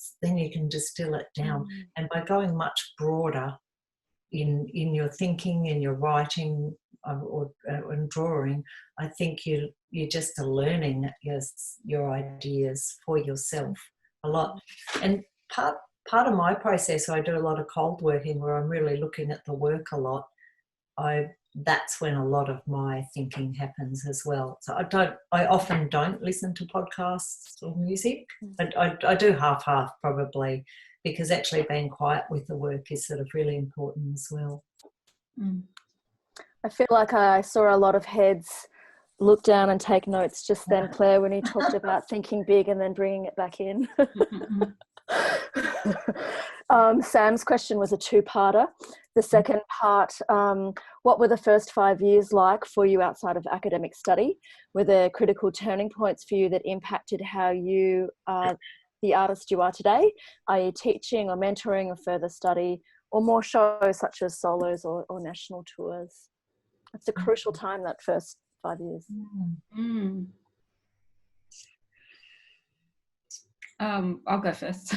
distill it down. And by going much broader in your thinking, in your writing or drawing, I think you're just learning your ideas for yourself a lot. And part of my process, I do a lot of cold working where I'm really looking at the work a lot. That's when a lot of my thinking happens as well. So I often don't listen to podcasts or music, but I do half probably, because actually being quiet with the work is sort of really important as well. I feel like I saw a lot of heads look down and take notes just then, Claire, when you talked about thinking big and then bringing it back in. Sam's question was a two-parter. The second part, what were the first 5 years like for you outside of academic study? Were there critical turning points for you that impacted how you are the artist you are today, i.e. teaching or mentoring or further study, or more shows such as solos or national tours? It's a crucial time, that first 5 years. I'll go first.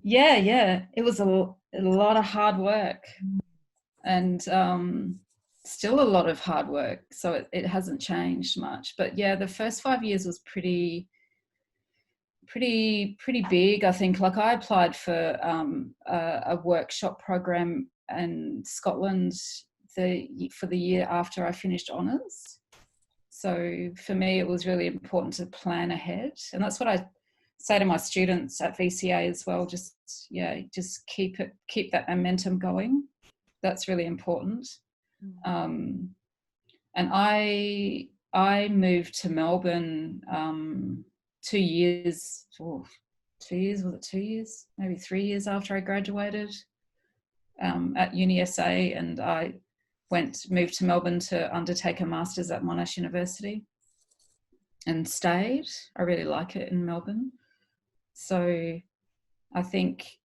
Yeah, it was a lot of hard work, and still a lot of hard work, so it hasn't changed much. But yeah, the first 5 years was pretty big, I think. Like, I applied for a workshop program in Scotland for the year after I finished honours. So for me, it was really important to plan ahead, and that's what I say to my students at VCA as well. Just keep that momentum going. That's really important. And I moved to Melbourne 2 years, was it 2 years? Maybe 3 years after I graduated at Uni SA, and I moved to Melbourne to undertake a master's at Monash University and stayed. I really like it in Melbourne. So I think,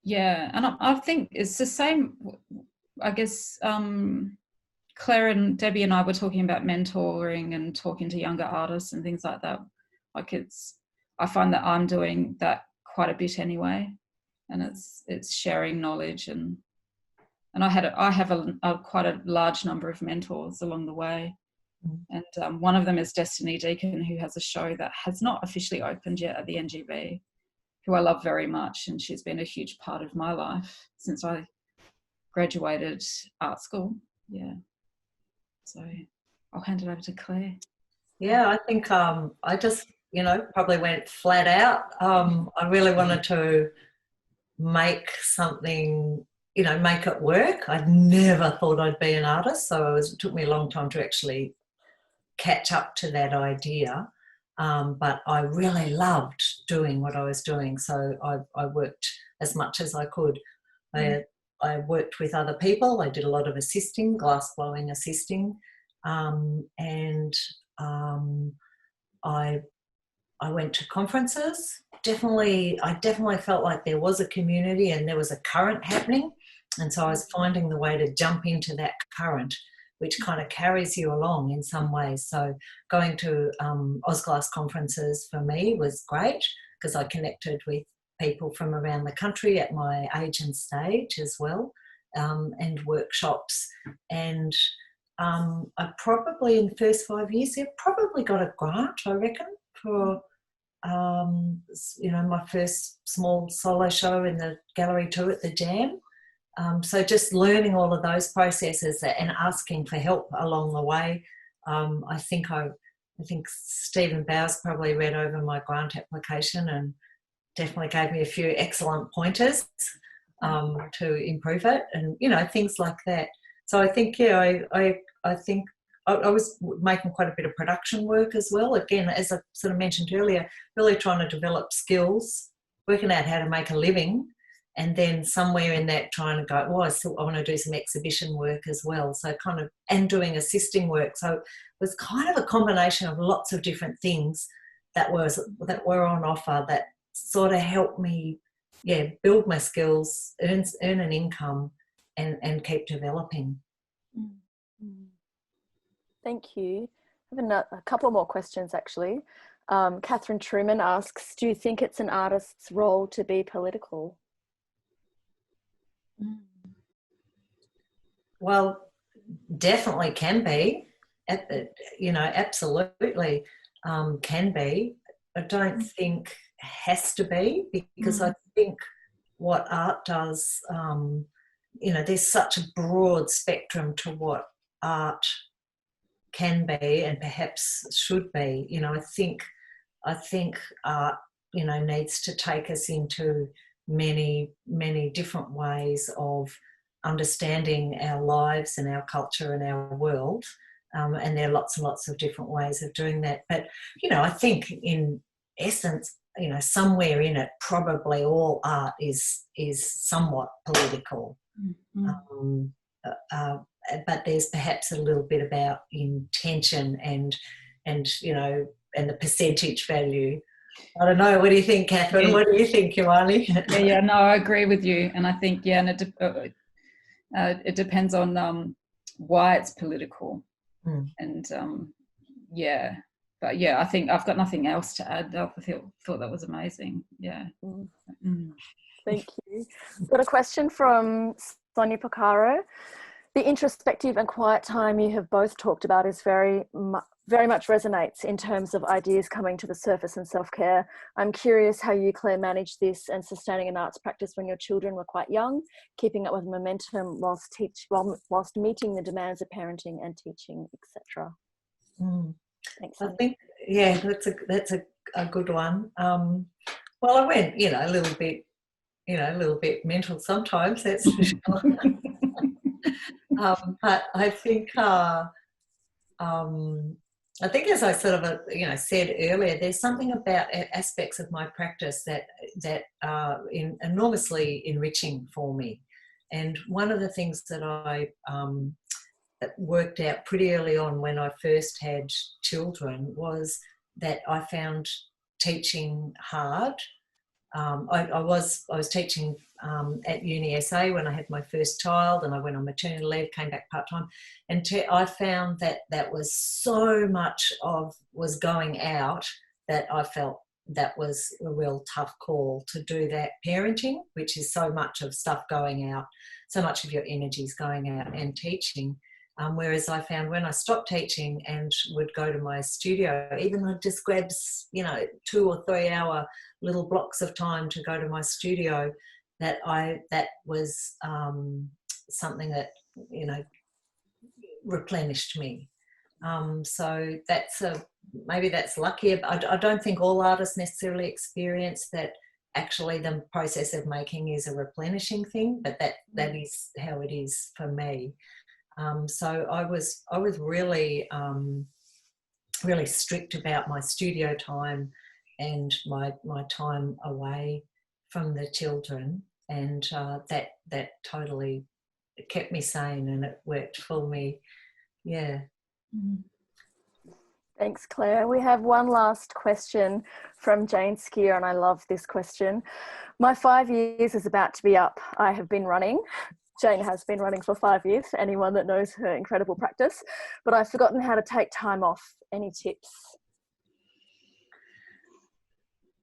and I think it's the same, I guess. Claire and Debbie and I were talking about mentoring and talking to younger artists and things like that. Like, I find that I'm doing that quite a bit anyway, and it's sharing knowledge, and I have a quite a large number of mentors along the way, and one of them is Destiny Deacon, who has a show that has not officially opened yet at the NGV, who I love very much, and she's been a huge part of my life since I graduated art school. Yeah. So I'll hand it over to Claire. Yeah, I think I just, probably went flat out. I really wanted to make something, make it work. I'd never thought I'd be an artist, so it took me a long time to actually catch up to that idea. But I really loved doing what I was doing, so I worked as much as I could. I worked with other people. I did a lot of assisting, glass blowing assisting, and I went to conferences. I definitely felt like there was a community and there was a current happening, and so I was finding the way to jump into that current, which kind of carries you along in some ways. So going to Ausglass conferences for me was great, because I connected with people from around the country at my age and stage as well, and workshops. And I probably, in the first 5 years, I probably got a grant, I reckon, for my first small solo show in the Gallery 2 at the Jam. So just learning all of those processes and asking for help along the way. I think Stephen Bowers probably read over my grant application and definitely gave me a few excellent pointers to improve it, and things like that. So I think I think I was making quite a bit of production work as well. Again, as I sort of mentioned earlier, really trying to develop skills, working out how to make a living, and then somewhere in that trying to go, I want to do some exhibition work as well. So and doing assisting work. So it was kind of a combination of lots of different things that were on offer that sort of helped me, build my skills, earn an income, and keep developing. Thank you. I have a couple more questions, actually. Catherine Truman asks, do you think it's an artist's role to be political? Well, definitely can be. Absolutely can be. I don't think has to be, because I think what art does, there's such a broad spectrum to what art can be and perhaps should be. I think art, needs to take us into many, many different ways of understanding our lives and our culture and our world. And there are lots and lots of different ways of doing that. But, I think in essence, somewhere in it, probably all art is somewhat political. Mm-hmm. But there's perhaps a little bit about intention and the percentage value. I don't know. What do you think, Catherine? Yeah. What do you think, Imani? No, I agree with you, and I think and it depends on why it's political, and but I think I've got nothing else to add. I thought that was amazing. Yeah. Thank you. Got a question from Sonia Pocaro. The introspective and quiet time you have both talked about is very much resonates in terms of ideas coming to the surface and self-care. I'm curious how you, Claire, managed this and sustaining an arts practice when your children were quite young, keeping up with momentum whilst meeting the demands of parenting and teaching, etc. Thanks. I think, that's a good one. Well, I went, a little bit mental sometimes, that's for sure. But I think as I sort of said earlier, there's something about aspects of my practice that are enormously enriching for me. And one of the things that I that worked out pretty early on when I first had children was that I found teaching hard. I was teaching at Uni SA when I had my first child, and I went on maternity leave, came back part-time, and I found that was so much was going out that I felt that was a real tough call to do that parenting, which is so much of stuff going out, so much of your energy's going out, and teaching. Whereas I found when I stopped teaching and would go to my studio, even though it just grabs 2 or 3 hour little blocks of time to go to my studio, that was something that replenished me. So maybe that's lucky. I don't think all artists necessarily experience that. Actually, the process of making is a replenishing thing, but that is how it is for me. So I was really really strict about my studio time and my time away from the children, and that totally kept me sane, and it worked for me. Yeah. Thanks, Claire. We have one last question from Jane Skier, and I love this question. My 5 years is about to be up. I have been running. Jane has been running for 5 years, for anyone that knows her incredible practice, but I've forgotten how to take time off. Any tips?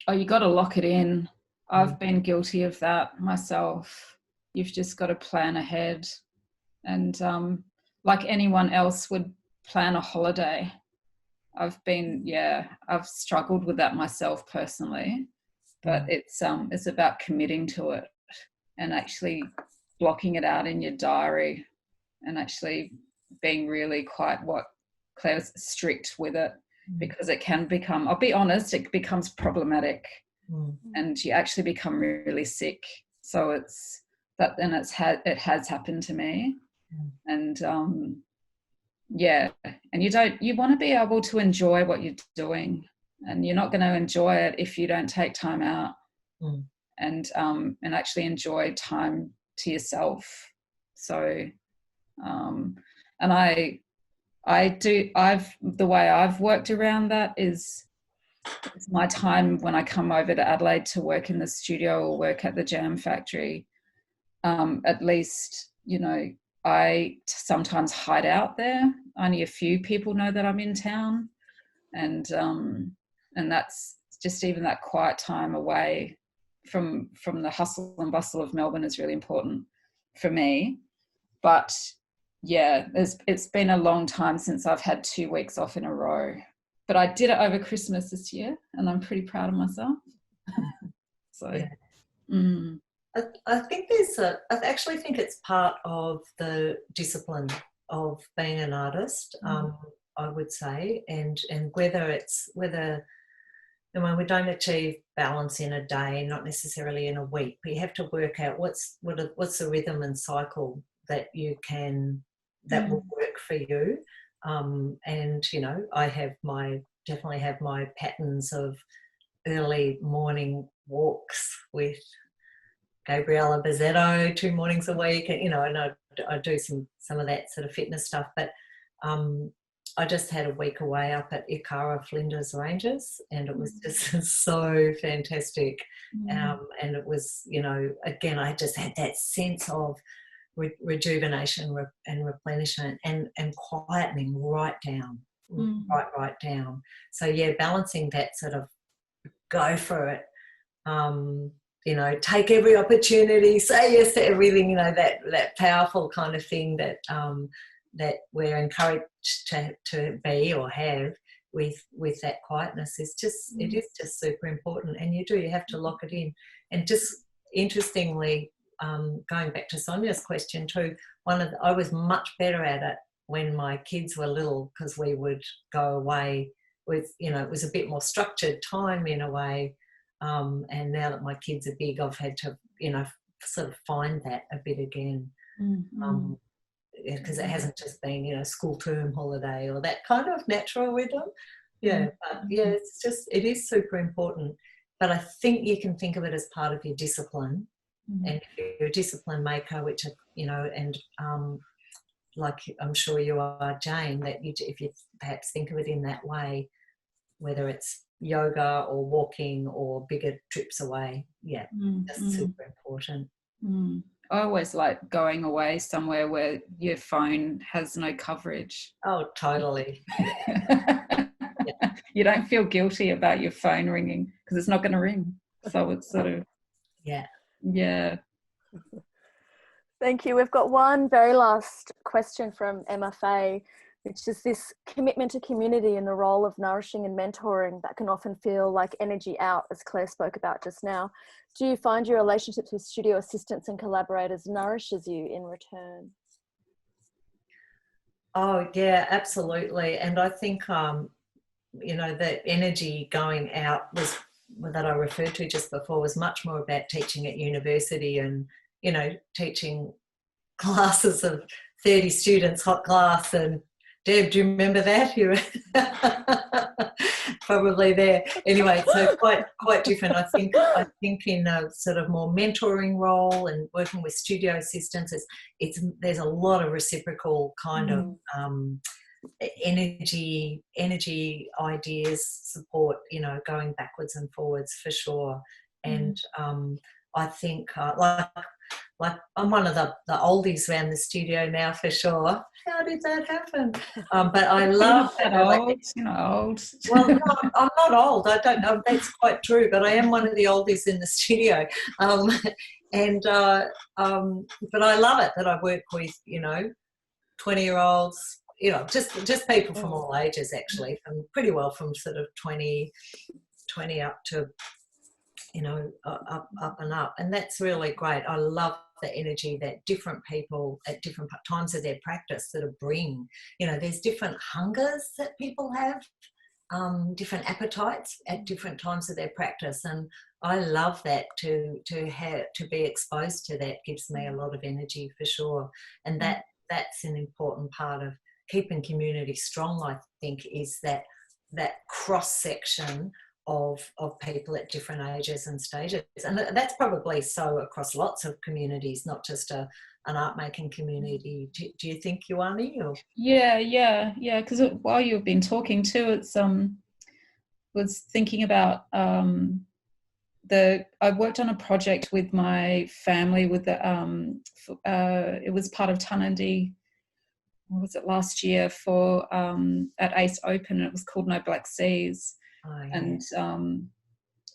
Oh, you got to lock it in. I've been guilty of that myself. You've just got to plan ahead, and like anyone else would plan a holiday. I've struggled with that myself personally, but it's about committing to it and actually blocking it out in your diary, and actually being really quite what Claire's strict with it, because it can become, I'll be honest, it becomes problematic, and you actually become really sick. So it's that, and it has happened to me, and and you want to be able to enjoy what you're doing, and you're not going to enjoy it if you don't take time out and actually enjoy time to yourself. So and the way I've worked around that is it's my time when I come over to Adelaide to work in the studio or work at the Jam Factory. At least, I sometimes hide out there. Only a few people know that I'm in town, and that's just, even that quiet time away from the hustle and bustle of Melbourne is really important for me. But it's been a long time since I've had 2 weeks off in a row, but I did it over Christmas this year, and I'm pretty proud of myself. So I think I actually think it's part of the discipline of being an artist, I would say, and whether we don't achieve balance in a day, not necessarily in a week, but you have to work out what's the rhythm and cycle that you can, that will work for you. And, you know, I definitely have my patterns of early morning walks with Gabriella Bazzetto 2 mornings a week, and, you know, and I do some of that sort of fitness stuff. But I just had a week away up at Ikara Flinders Ranges, and it was just so fantastic. And it was, you know, again, I just had that sense of rejuvenation and replenishment and quietening right down, right down. So yeah, balancing that sort of go for it, you know, take every opportunity, say yes to everything, you know, that powerful kind of thing that that we're encouraged to be or have with that quietness is just, it is just super important. And you have to lock it in. And just interestingly, going back to Sonia's question too, I was much better at it when my kids were little, because we would go away with, you know, it was a bit more structured time in a way. And now that my kids are big, I've had to, you know, sort of find that a bit again. Because it hasn't just been, you know, school term holiday or that kind of natural rhythm. Yeah, but yeah, it's just, it is super important. But I think you can think of it as part of your discipline. And if you're a discipline maker, which, you know, and like I'm sure you are, Jane, that if you perhaps think of it in that way, whether it's yoga or walking or bigger trips away, that's super important. I always like going away somewhere where your phone has no coverage. Oh, totally. You don't feel guilty about your phone ringing because it's not going to ring. So it's sort of, yeah. Thank you. We've got one very last question from Emma Fay, which is this commitment to community and the role of nourishing and mentoring that can often feel like energy out, as Claire spoke about just now. Do you find your relationships with studio assistants and collaborators nourishes you in return? Oh, yeah, absolutely. And I think, you know, the energy going out that I referred to just before was much more about teaching at university and, you know, teaching classes of 30 students, hot class. And Deb, do you remember that? You were probably there. Anyway, so quite different. I think in a sort of more mentoring role and working with studio assistants, there's a lot of reciprocal kind of energy ideas, support, you know, going backwards and forwards for sure. And I think like I'm one of the oldies around the studio now for sure. How did that happen? But I love that. You're not old. Well, no, I'm not old. I don't know. That's quite true. But I am one of the oldies in the studio. But I love it that I work with, you know, 20-year-olds, you know, just people from all ages actually, from sort of 20 up to, you know, up and up. And that's really great. I love the energy that different people at different times of their practice sort of bring. You know, there's different hungers that people have, different appetites at different times of their practice. And I love that to be exposed to that gives me a lot of energy for sure. And that's an important part of keeping community strong, I think, is that cross-section of people at different ages and stages. And that's probably so across lots of communities, not just an art-making community. Do you think, Ioane? Or? Yeah, because while you've been talking too, it's was thinking about I worked on a project with my family with the it was part of Tanandi, what was it, last year for at ACE Open, and it was called No Black Seas. Oh, yeah.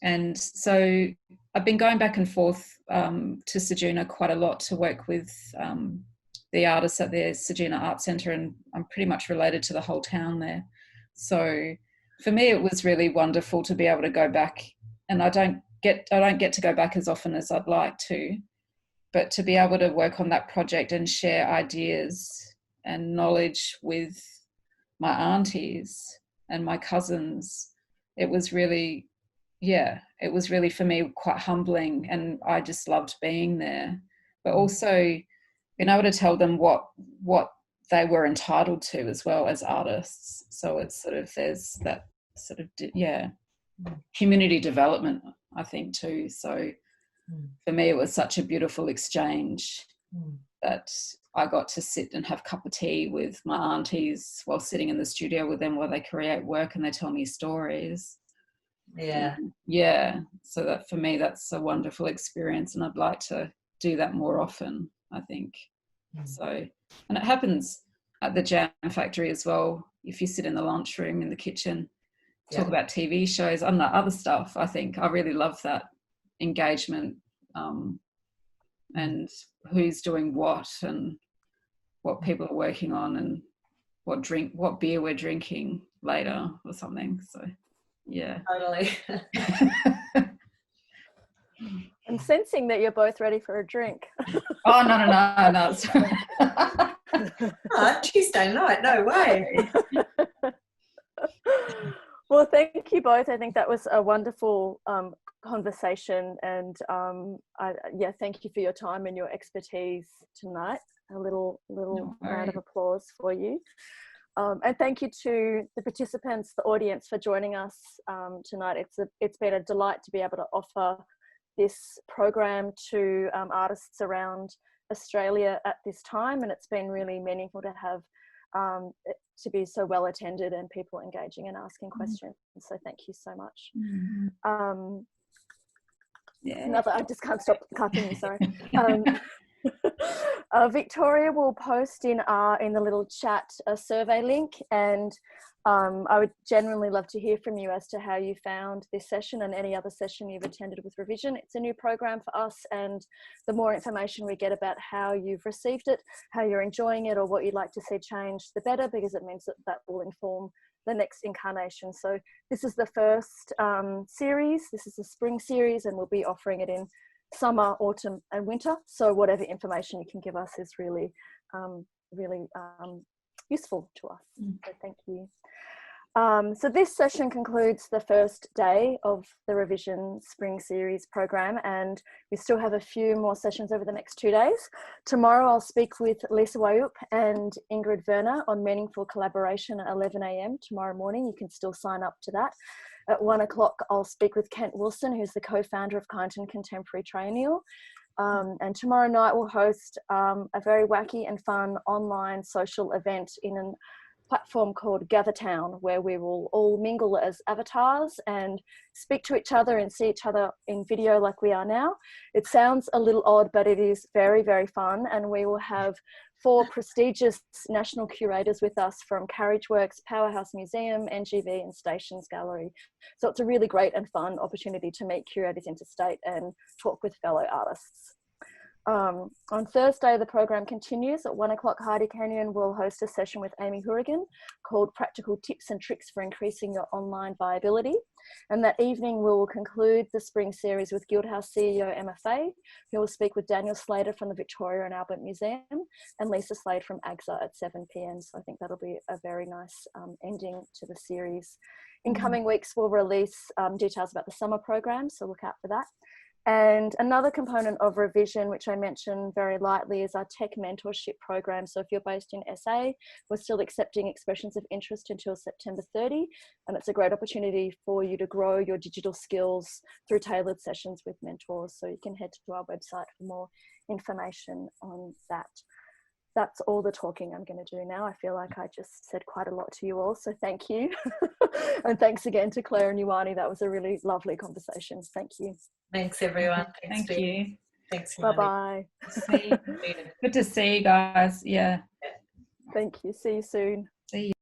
And so I've been going back and forth to Ceduna quite a lot to work with the artists at the Ceduna Art Centre, and I'm pretty much related to the whole town there. So for me, it was really wonderful to be able to go back, and I don't get to go back as often as I'd like to, but to be able to work on that project and share ideas and knowledge with my aunties and my cousins, it was really for me quite humbling, and I just loved being there. But also being able to tell them what they were entitled to as well as artists. So it's sort of, there's that sort of, community development, I think, too. So for me, it was such a beautiful exchange that I got to sit and have a cup of tea with my aunties while sitting in the studio with them while they create work and they tell me stories. So that, for me, that's a wonderful experience, and I'd like to do that more often, I think. So, and it happens at the Jam Factory as well. If you sit in the lunchroom in the kitchen, talk about TV shows, other stuff. I think I really love that engagement, and who's doing what and what people are working on and what beer we're drinking later or something. So Totally. I'm sensing that you're both ready for a drink. Oh, no. Oh, Tuesday night, no way. Well, thank you both. I think that was a wonderful conversation, and thank you for your time and your expertise tonight. A little round of applause for you. And thank you to the participants, the audience, for joining us tonight. It's been a delight to be able to offer this program to artists around Australia at this time, and it's been really meaningful to have it to be so well attended and people engaging and asking questions. So thank you so much. I just can't stop clapping you, sorry. Victoria will post in the little chat a survey link, and I would genuinely love to hear from you as to how you found this session and any other session you've attended with Revision. It's a new program for us, and the more information we get about how you've received it, how you're enjoying it, or what you'd like to see changed, the better, because it means that will inform the next incarnation. So this is the first series. This is the spring series, and we'll be offering it in summer, autumn and winter. So whatever information you can give us is really useful to us. So thank you. So this session concludes the first day of the Revision Spring Series program, and we still have a few more sessions over the next 2 days. Tomorrow I'll speak with Lisa Wayup and Ingrid Werner on meaningful collaboration at 11 a.m. tomorrow morning. You can still sign up to that. At 1 o'clock, I'll speak with Kent Wilson, who's the co-founder of Kyneton Contemporary Triennial. And tomorrow night we'll host a very wacky and fun online social event in a platform called GatherTown, where we will all mingle as avatars and speak to each other and see each other in video like we are now. It sounds a little odd, but it is very, very fun, and we will have 4 prestigious national curators with us from Carriageworks, Powerhouse Museum, NGV and Stations Gallery. So it's a really great and fun opportunity to meet curators interstate and talk with fellow artists. On Thursday, the program continues. At 1 o'clock, Heidi Canyon will host a session with Amy Hourigan called Practical Tips and Tricks for Increasing Your Online Viability. And that evening, we will conclude the spring series with Guildhouse CEO Emma Fay, who will speak with Daniel Slater from the Victoria and Albert Museum and Lisa Slade from AGSA at 7 p.m. So I think that'll be a very nice ending to the series. In coming weeks, we'll release details about the summer program, so look out for that. And another component of Revision, which I mentioned very lightly, is our tech mentorship program. So if you're based in SA, we're still accepting expressions of interest until September 30. And it's a great opportunity for you to grow your digital skills through tailored sessions with mentors. So you can head to our website for more information on that. That's all the talking I'm going to do now. I feel like I just said quite a lot to you all, so thank you. And thanks again to Claire and Ioane. That was a really lovely conversation. Thank you. Thanks, everyone. Thank you. Thanks. Bye-bye. Good to see you guys. Yeah. Thank you. See you soon. See you.